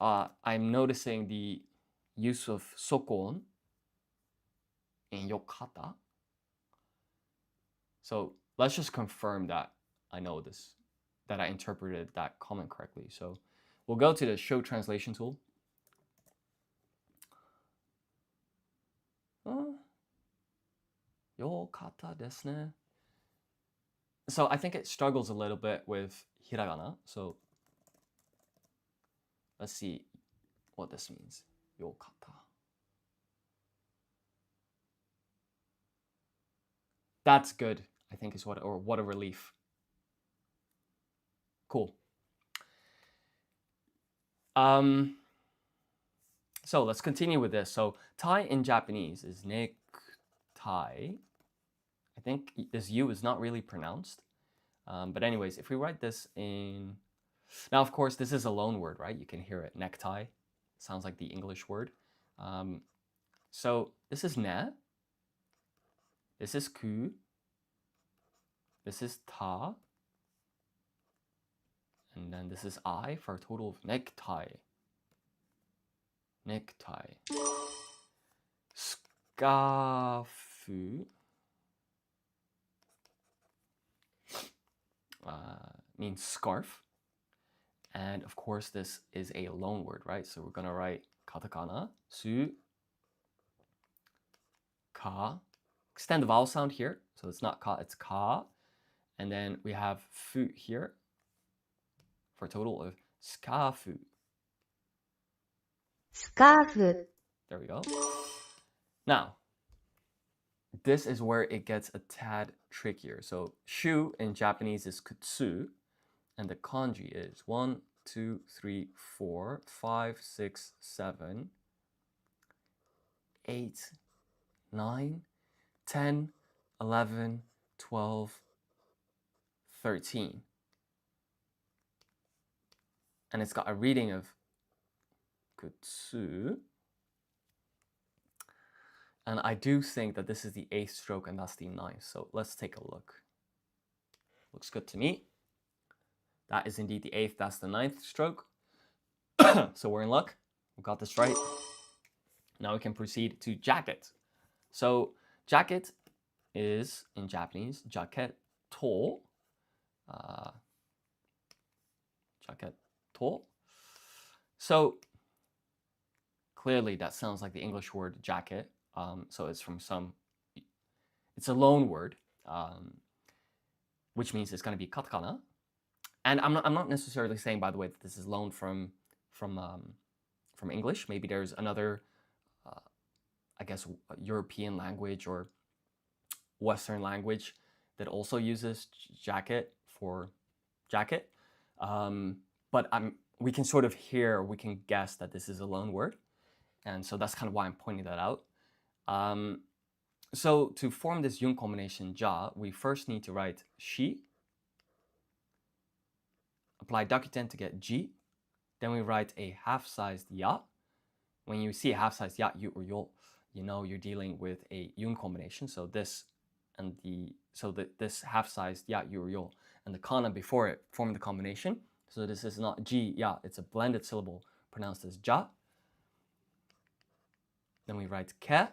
I'm noticing the use of sokon in yokata. So let's just confirm that I know this, that I interpreted that comment correctly. So we'll go to the show translation tool. Yokata desu ne. So I think it struggles a little bit with hiragana. So let's see what this means. Yokata. That's good, I think is what, or what a relief. Cool. So let's continue with this. So tie in Japanese is necktie. I think this U is not really pronounced. But anyways, if we write this in... Now, of course, this is a loan word, right? You can hear it, necktie. Sounds like the English word. So this is ne. This is ku. This is ta. And then this is I for a total of necktie. Necktie. Skafu. Means scarf. And of course, this is a loan word, right? So we're going to write katakana, su, ka. Extend the vowel sound here. So it's not ka, it's ka. And then we have fu here for a total of skafu. Scarf. There we go. Now, this is where it gets a tad trickier. So shu in Japanese is kutsu. And the kanji is 1, 2, 3, 4, 5, 6, 7, 8, 9, 10, 11, 12, 13. And it's got a reading of kutsu. And I do think that this is the 8th stroke and that's the 9th. So let's take a look. Looks good to me. That is indeed the 8th, that's the 9th stroke. So we're in luck. We got this right. Now we can proceed to jacket. So jacket is, in Japanese, jacket to. Jacket to. So clearly that sounds like the English word jacket. So it's from some, it's a loan word, which means it's going to be katakana. And I'm not necessarily saying, by the way, that this is loaned from English. Maybe there's another, I guess, European language or Western language that also uses jacket for jacket. But we can sort of hear, we can guess that this is a loan word. And so that's kind of why I'm pointing that out. So to form this yun combination ja, we first need to write shi. Apply dakuten to get ji. Then we write a half-sized ya. When you see a half-sized ya, yu or yo, you know you're dealing with a yun combination. So this and this half-sized ya, yu or yo, and the kana before it form the combination. So this is not ji, ya, it's a blended syllable pronounced as ja. Then we write ke.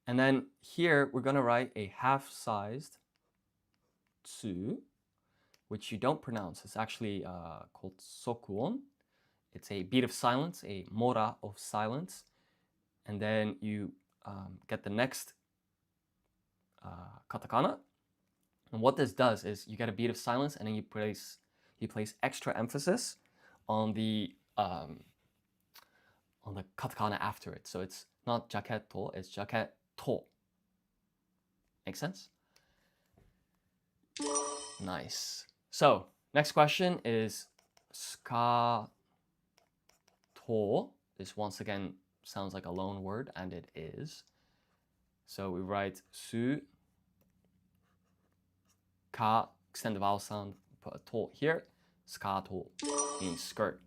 And then here we're going to write a half-sized tsu, which you don't pronounce. It's actually called sokuon. It's a beat of silence, a mora of silence. And then you get the next katakana. And what this does is you get a beat of silence, and then you place extra emphasis on the katakana after it. So it's not jacketto, it's jacketto. Make sense? Nice. So next question is skato. This once again sounds like a loan word, and it is. So we write su, ka, extend the vowel sound, put a to here. Skato means skirt.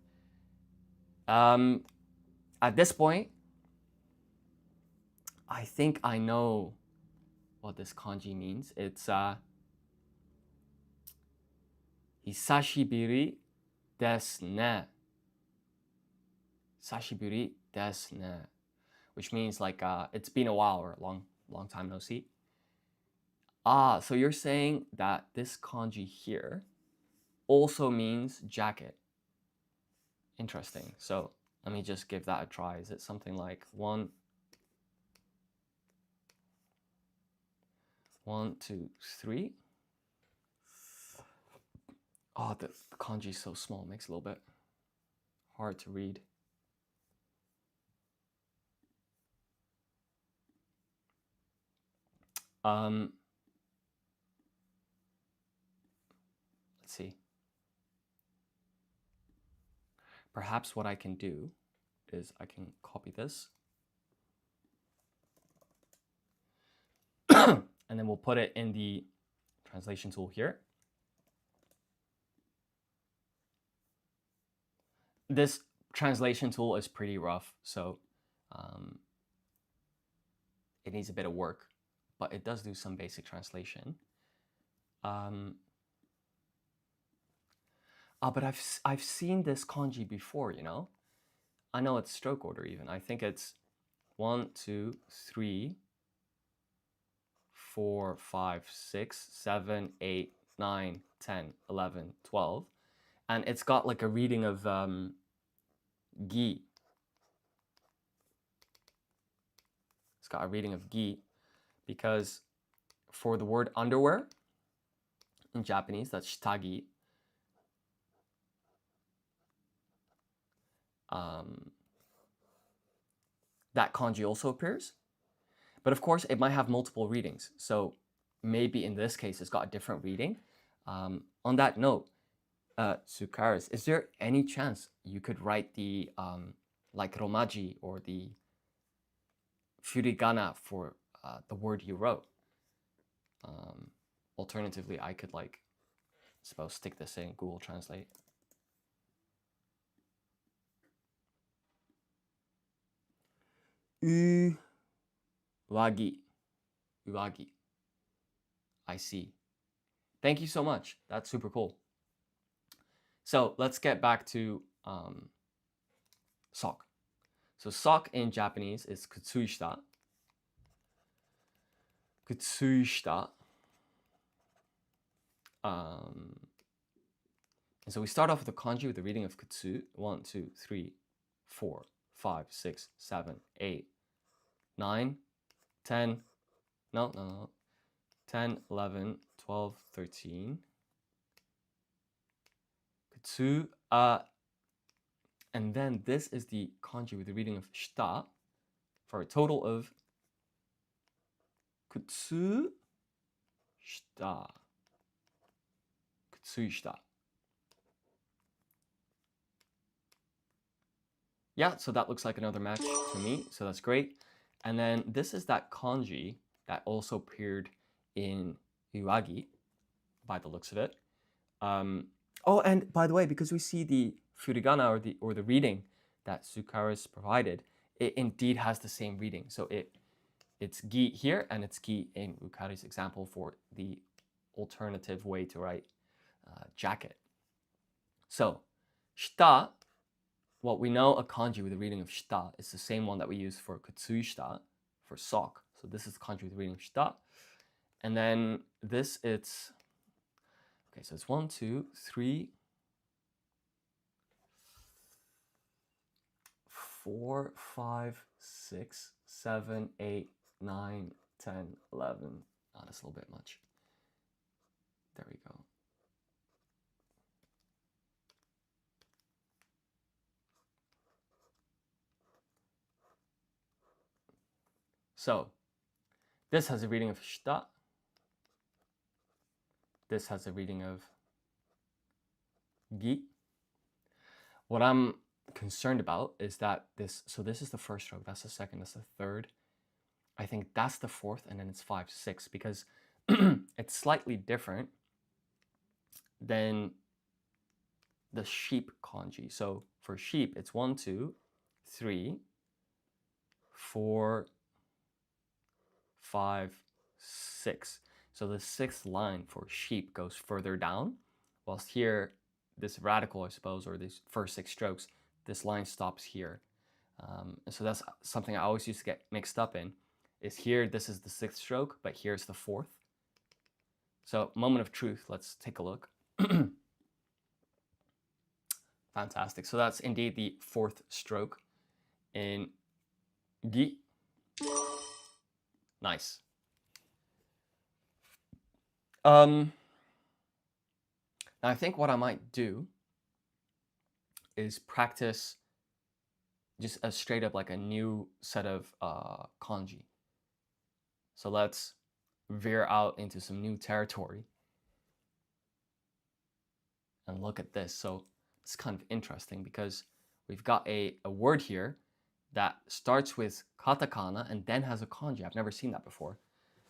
At this point, I think I know what this kanji means. It's hisashiburi desu ne. Sashiburi desu ne, which means like it's been a while or a long time no see. Ah, so you're saying that this kanji here also means jacket. Interesting. So let me just give that a try. Is it something like 1, 2, 3? Oh, the kanji is so small. It makes it a little bit hard to read. Let's see. Perhaps what I can do is I can copy this and then we'll put it in the translation tool here. This translation tool is pretty rough, so it needs a bit of work, but it does do some basic translation. But I've seen this kanji before, you know. I know it's stroke order even. I think it's 1, 2, 3, 4, 5, 6, 7, 8, 9, 10, 11, 12. And it's got like a reading of gi. It's got a reading of gi because for the word underwear in Japanese, that's shitagi. That kanji also appears. But of course, it might have multiple readings. So maybe in this case, it's got a different reading. On that note, Tsukaris, is there any chance you could write the like romaji or the furigana for the word you wrote? Alternatively, I could like, suppose stick this in Google Translate. Uwagi. Uwagi. I see. Thank you so much. That's super cool. So let's get back to sock. So sock in Japanese is kutsushita. Kutsushita. And so we start off with the kanji with the reading of kutsu. 1, 2, 3, 4, 5, 6, 7, 8, 9, 10. No. 10, 11, 12, 13. Kutsu. And then this is the kanji with the reading of shita for a total of kutsu shita. Kutsu shita. Yeah, so that looks like another match to me, so that's great. And then this is that kanji that also appeared in Uwagi, by the looks of it. Oh, and by the way, because we see the furigana or the reading that Tsukaris provided, it indeed has the same reading. So it's gi here and it's gi in Ukari's example for the alternative way to write jacket. So shita, what we know a kanji with the reading of shita is the same one that we use for kutsushita for sock. So this is kanji with the reading of shita. And then this, it's, okay, so it's 1, 2, 3, 4, 5, 6, 7, 8, 9, 10, 11. Oh, that's a little bit much. There we go. So this has a reading of shita. This has a reading of gi. What I'm concerned about is that this is the first stroke, that's the second, that's the third. I think that's the fourth, and then it's 5, 6, because it's slightly different than the sheep kanji. So for sheep, it's 1, 2, 3, 4, 5, 6. So the sixth line for sheep goes further down, whilst here, this radical, I suppose, or these first 6 strokes, this line stops here. And so that's something I always used to get mixed up in, is here, this is the 6th stroke, but here's the 4th. So moment of truth, let's take a look. Fantastic. So that's indeed the 4th stroke in gi. Nice. Now I think what I might do is practice just a straight up like a new set of kanji. So let's veer out into some new territory and look at this. So it's kind of interesting because we've got a word here that starts with katakana and then has a kanji. I've never seen that before.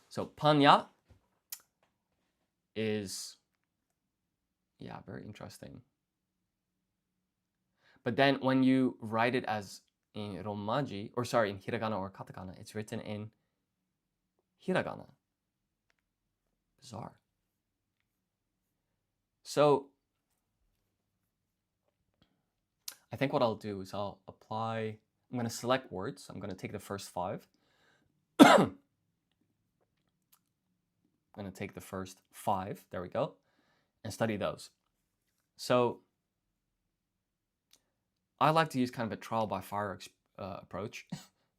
So panya is, yeah, very interesting. But then when you write it as in romaji, or sorry, in hiragana or katakana, it's written in hiragana. Bizarre. So I think what I'll do is I'm going to select words. I'm going to take the first 5. I'm going to take the first 5, there we go, and study those. So I like to use kind of a trial by fire approach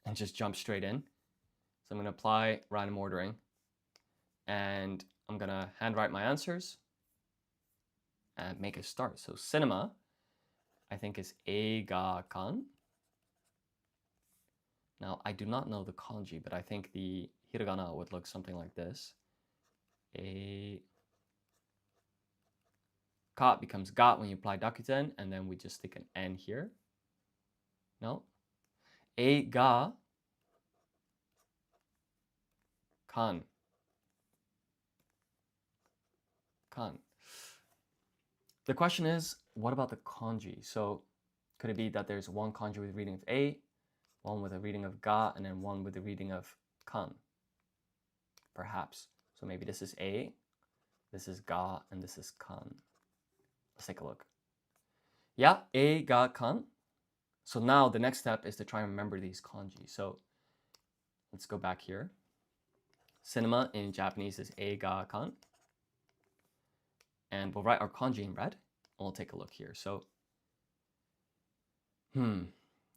and just jump straight in. So I'm going to apply random ordering, and I'm going to handwrite my answers and make a start. So cinema, I think, is eiga-kan. Now, I do not know the kanji, but I think the hiragana would look something like this. Ka becomes ga when you apply dakuten, and then we just stick an N here. No. Eiga kan. Kan. The question is, what about the kanji? So could it be that there's one kanji with a reading of A, one with a reading of ga, and then one with a reading of kan? Perhaps. So maybe this is A, this is ga, and this is kan. Let's take a look. Yeah, A, ga, kan. So now the next step is to try and remember these kanji. So let's go back here. Cinema in Japanese is A, ga, kan. And we'll write our kanji in red, and we'll take a look here. So,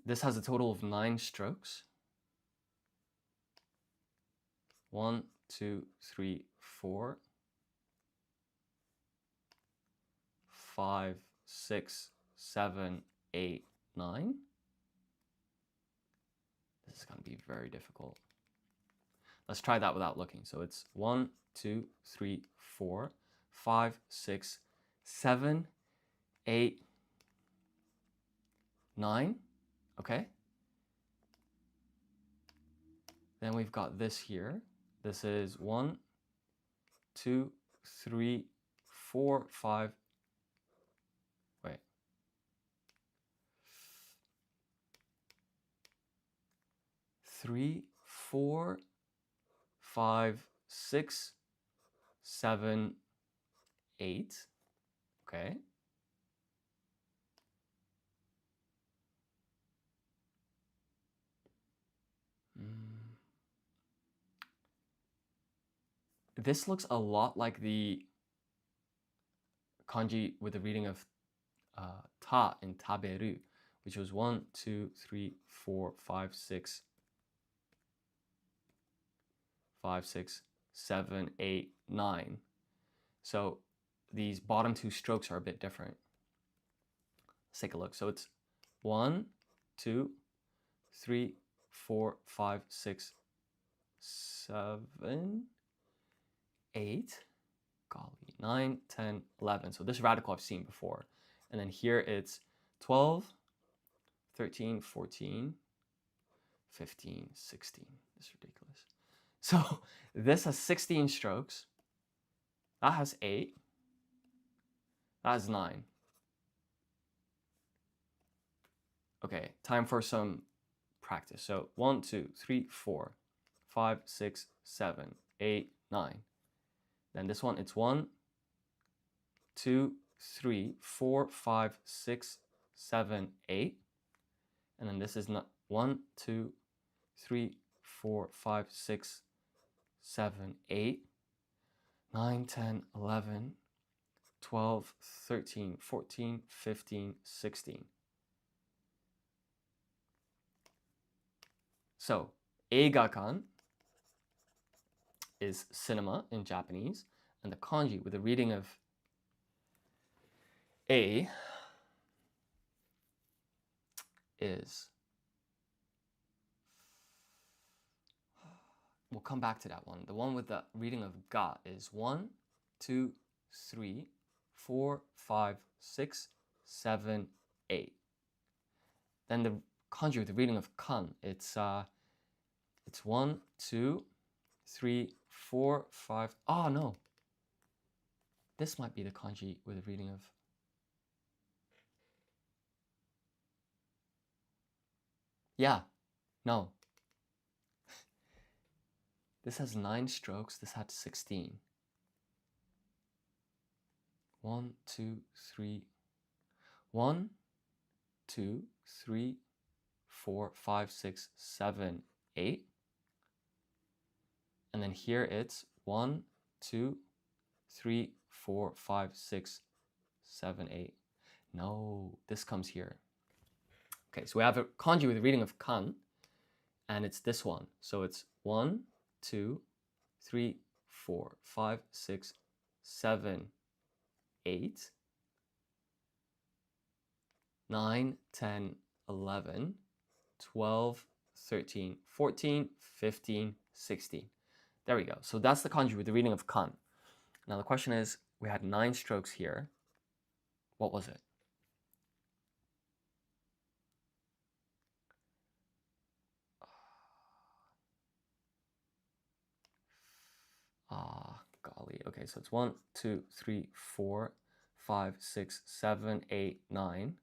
this has a total of 9 strokes. 1, 2, 3, 4, 5, 6, 7, 8, 9. This is going to be very difficult. Let's try that without looking. So it's 1, 2, 3, 4, 5, 6, 7, 8, 9. Okay. Then we've got this here. This is 1, 2, 3, 4, 5. Wait. 3, 4, 5, 6, 7, 8. Okay. This looks a lot like the kanji with the reading of ta in taberu, which was 1, 2, 3, 4, 5, 6, 5, 6, 7, 8, 9. So these bottom two strokes are a bit different. Let's take a look. So it's 1, 2, 3, 4, 5, 6, 7, 8, golly, 9, 10, 11. So this radical I've seen before. And then here it's 12, 13, 14, 15, 16. This is ridiculous. So this has 16 strokes. That has 8. That has 9. Okay, time for some practice. So 1, 2, 3, 4, 5, 6, 7, 8, 9. Then this one, it's 1, 2, 3, 4, 5, 6, 7, 8. And then this is not 1, 2, 3, 4, 5, 6, 7, 8, 9, 10, 11, 12, 13, 14, 15, 16. So, eigakan is cinema in Japanese, and the kanji with a reading of A is, we'll come back to that one. The one with the reading of ga is 1, 2, 3, 4, 5, 6, 7, 8. Then the kanji with the reading of kan, it's 1, 2, 3, 4, 5. Oh no. This might be the kanji with a reading of. Yeah. No. This has 9 strokes. This had 16. 1, 2, 3. 1, 2, 3, 4, 5, 6, 7, 8. And then here it's 1, 2, 3, 4, 5, 6, 7, 8. No, this comes here. Okay, so we have a kanji with a reading of kan, and it's this one. So it's 1, 2, 3, 4, 5, 6, 7, 8, 9, 10, 11, 12, 13, 14, 15, 16. There we go. So that's the kanji with the reading of kan. Now the question is, we had 9 strokes here. What was it? Golly. Okay, so it's 1, 2, 3, 4, 5, 6, 7, 8, 9.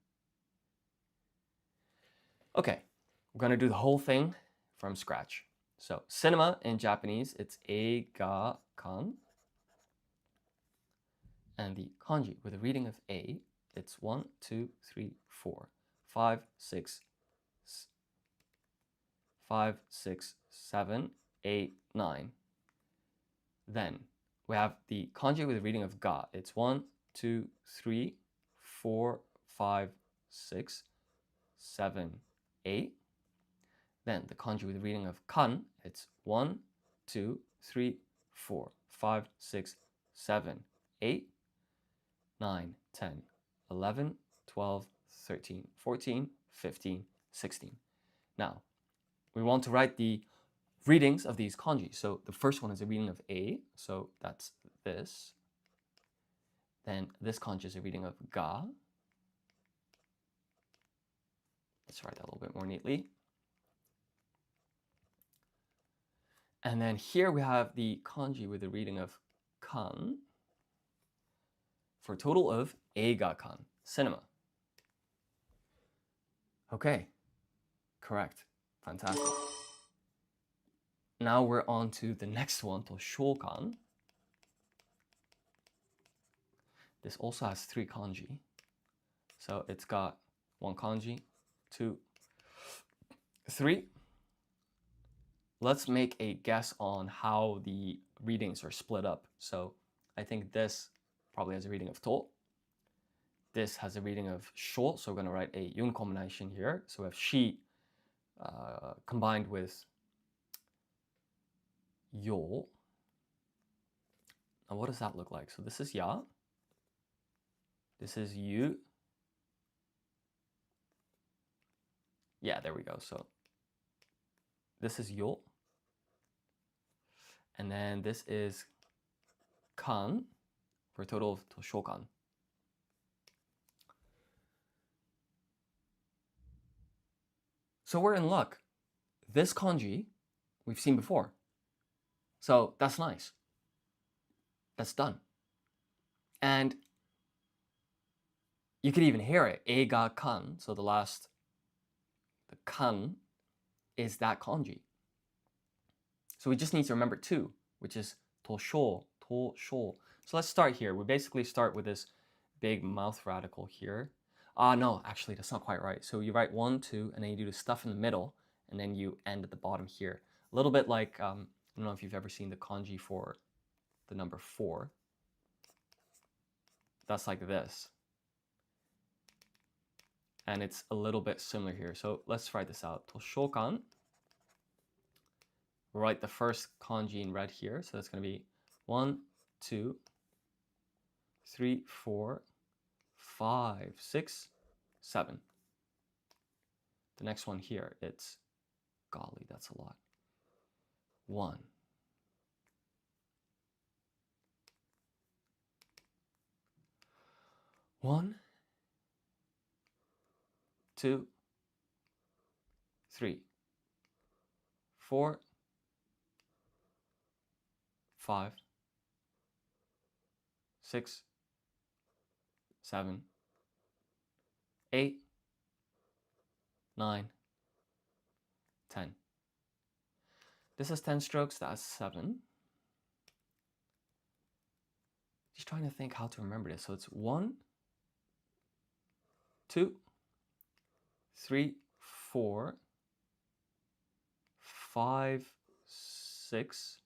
Okay, we're gonna do the whole thing from scratch. So cinema in Japanese, it's eiga-kan. And the kanji with a reading of A, it's 1, 2, 3, 4, 5, 6, 7, 8, 9. Then we have the kanji with a reading of ga. It's 1, 2, 3, 4, 5, 6, 7, 8. Then the kanji with a reading of kan. It's 1, 2, 3, 4, 5, 6, 7, 8, 9, 10, 11, 12, 13, 14, 15, 16. Now, we want to write the readings of these kanji. So the first one is a reading of A, so that's this. Then this kanji is a reading of ga. Let's write that a little bit more neatly. And then here we have the kanji with a reading of kan for a total of eiga-kan, cinema. Okay, correct, fantastic. Now we're on to the next one, Toshokan. This also has 3 kanji. So it's got 1 kanji, 2, 3. Let's make a guess on how the readings are split up. So I think this probably has a reading of to. This has a reading of sho, so we're going to write a yun combination here. So we have shi combined with yo. And what does that look like? So this is ya. This is yu. Yeah, there we go. So this is yo. And then this is kan for a total of toshokan. So we're in luck. This kanji we've seen before. So that's nice. That's done. And you could even hear it. Eiga kan. So the kan is that kanji. So we just need to remember two, which is tosho, tosho. So let's start here. We basically start with this big mouth radical here. No, actually that's not quite right. So you write 1, 2, and then you do the stuff in the middle, and then you end at the bottom here. A little bit like, I don't know if you've ever seen the kanji for the number 4. That's like this. And it's a little bit similar here. So let's write this out. Toshokan. We'll write the first kanji in red here. So that's going to be 1, 2, 3, 4, 5, 6, 7. The next one here, it's, golly, that's a lot. 1. 1, 2, 3, 4, 5, 6, 7, 8, 9, 10. This is 10 strokes, that's 7. Just trying to think how to remember this. So it's 1, 2, 3, 4, 5, 6,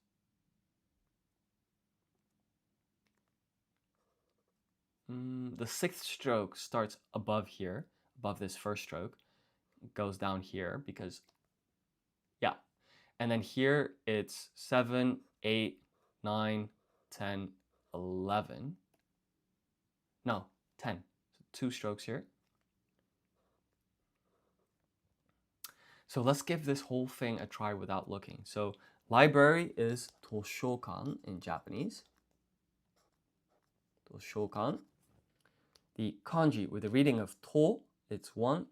the 6th stroke starts above here, above this first stroke, goes down here because, yeah. And then here it's 7, 8, 9, 10, 11. No, 10. So 2 strokes here. So let's give this whole thing a try without looking. So library is toshokan in Japanese. Toshokan. The kanji with the reading of to, it's 1,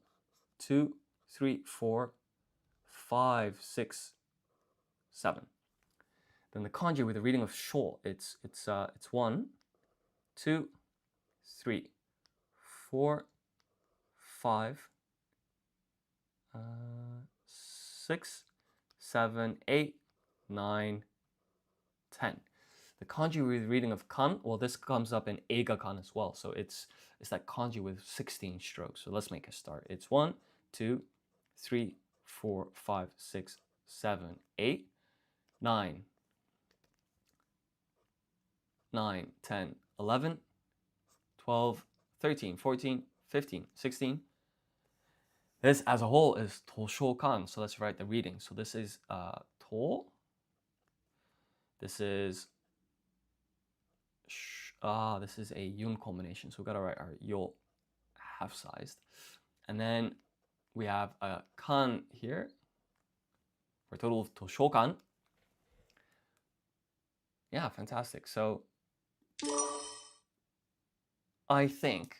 2, 3, 4, 5, 6, 7. Then the kanji with the reading of sho, it's 1, 2, 3, 4, 5, 6, 7, 8, 9, 10. The kanji with reading of kan, well, this comes up in eiga kan as well. So it's that kanji with 16 strokes. So let's make a start. It's 1, 2, 3, 4, 5, 6, 7, 8, 9, 10, 11, 12, 13, 14, 15, 16. This as a whole is toshokan. So let's write the reading. So this is to. This is this is a yun culmination. So we've got to write our yo half-sized. And then we have a kan here for a total of toshokan. Yeah, fantastic. So I think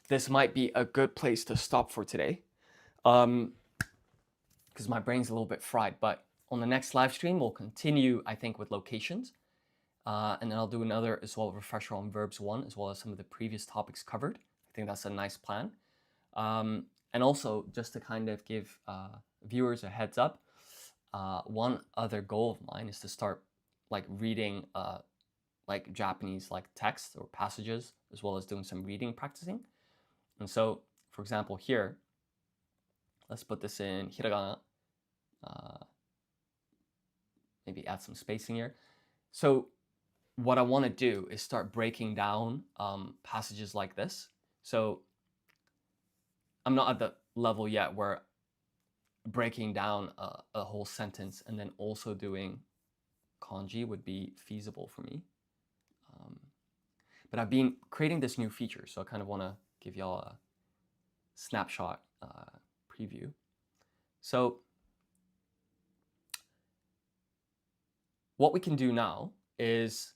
this might be a good place to stop for today. Because my brain's a little bit fried, but on the next live stream, we'll continue, I think, with locations. And then I'll do another as well, refresher on verbs 1, as well as some of the previous topics covered. I think that's a nice plan. And also, just to kind of give viewers a heads up, one other goal of mine is to start like reading like Japanese like text or passages, as well as doing some reading practicing. And so, for example, here, let's put this in hiragana. Maybe add some spacing here. So what I want to do is start breaking down passages like this. So I'm not at the level yet where breaking down a whole sentence and then also doing kanji would be feasible for me. but I've been creating this new feature, so I kind of want to give y'all a snapshot preview. So what we can do now is,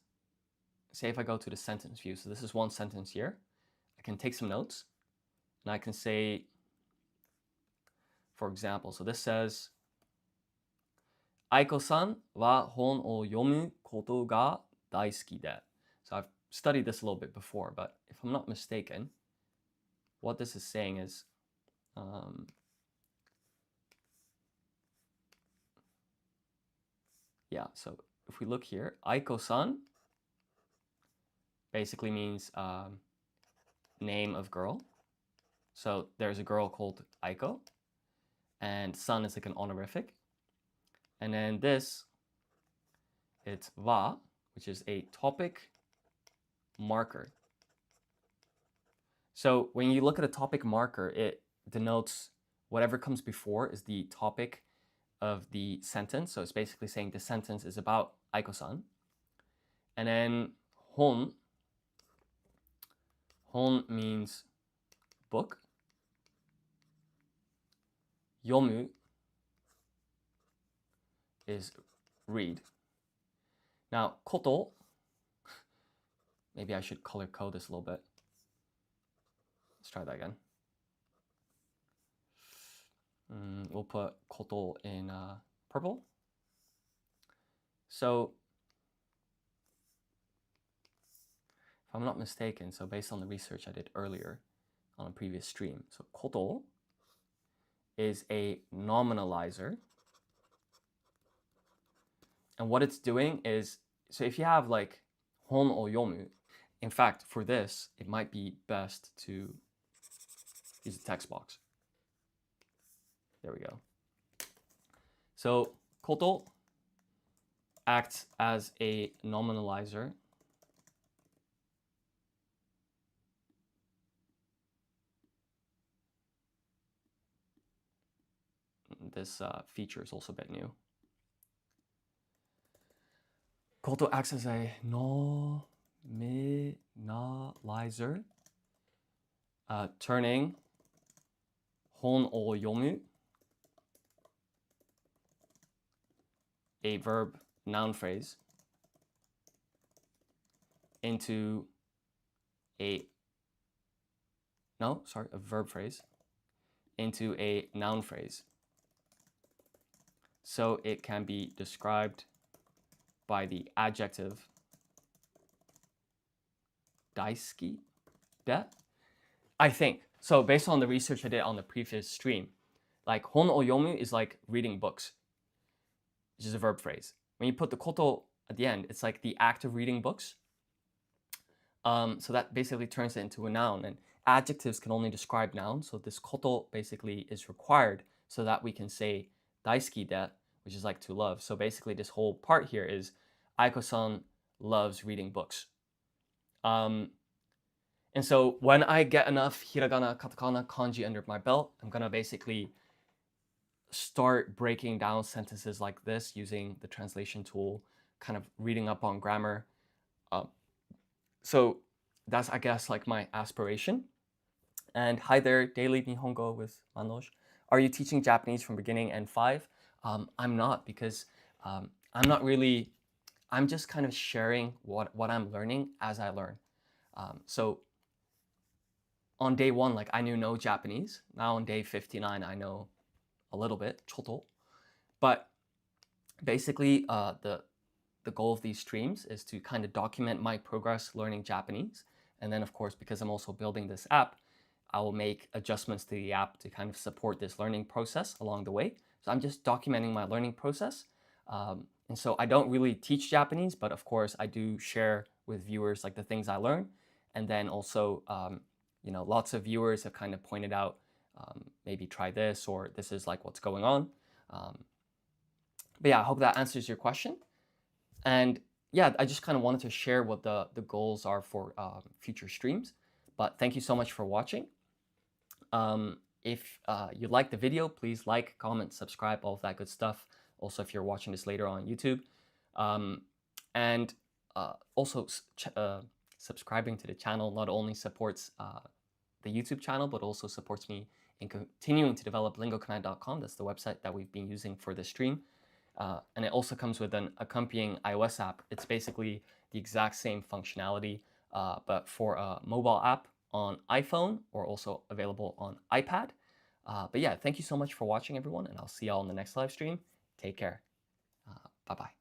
say if I go to the sentence view, so this is one sentence here, I can take some notes and I can say, for example, so this says, Aiko-san wa hon o yomu koto ga daisuki de. So I've studied this a little bit before, but if I'm not mistaken, what this is saying is, yeah, so if we look here, Aiko-san basically means name of girl. So there's a girl called Aiko, and san is like an honorific. And then this, it's wa, which is a topic marker. So when you look at a topic marker, it denotes whatever comes before is the topic of the sentence. So it's basically saying the sentence is about Aiko-san. And then hon means book. Yomu is read. Now, koto, maybe I should color code this a little bit. Let's try that again. We'll put koto in purple. So, if I'm not mistaken, so based on the research I did earlier on a previous stream, so koto is a nominalizer. And what it's doing is, so if you have like hon or yomu, in fact, for this, it might be best to use the text box. There we go. So koto acts as a nominalizer. This feature is also a bit new. Koto acts as a nominalizer, turning hon o yomu, a verb noun phrase, into a verb phrase into a noun phrase. So it can be described by the adjective daisuki de, I think. So based on the research I did on the previous stream, like hon o yomu is like reading books, which is a verb phrase. When you put the koto at the end, it's like the act of reading books. So that basically turns it into a noun, and adjectives can only describe nouns. So this koto basically is required so that we can say daisuki de, which is like to love. So basically this whole part here is Aiko-san loves reading books. And so when I get enough hiragana, katakana, kanji under my belt, I'm gonna basically start breaking down sentences like this using the translation tool, kind of reading up on grammar. So that's, I guess, like my aspiration. And hi there, Daily Nihongo with Manoj. Are you teaching Japanese from beginning N5? I'm not, because I'm just kind of sharing what I'm learning as I learn. So on day 1, like I knew no Japanese. Now on day 59, I know a little bit, choto. But basically, the goal of these streams is to kind of document my progress learning Japanese. And then of course, because I'm also building this app, I will make adjustments to the app to kind of support this learning process along the way. So I'm just documenting my learning process. And so I don't really teach Japanese, but of course I do share with viewers like the things I learn. And then also, lots of viewers have kind of pointed out, maybe try this, or this is like what's going on. But yeah, I hope that answers your question. And yeah, I just kind of wanted to share what the goals are for future streams. But thank you so much for watching. If you liked the video, please like, comment, subscribe, all of that good stuff. Also, if you're watching this later on YouTube. And also subscribing to the channel not only supports the YouTube channel, but also supports me in continuing to develop lingokanai.com. That's the website that we've been using for the stream. And it also comes with an accompanying iOS app. It's basically the exact same functionality, but for a mobile app on iPhone, or also available on iPad. But yeah, thank you so much for watching, everyone, and I'll see y'all in the next live stream. Take care. Bye-bye.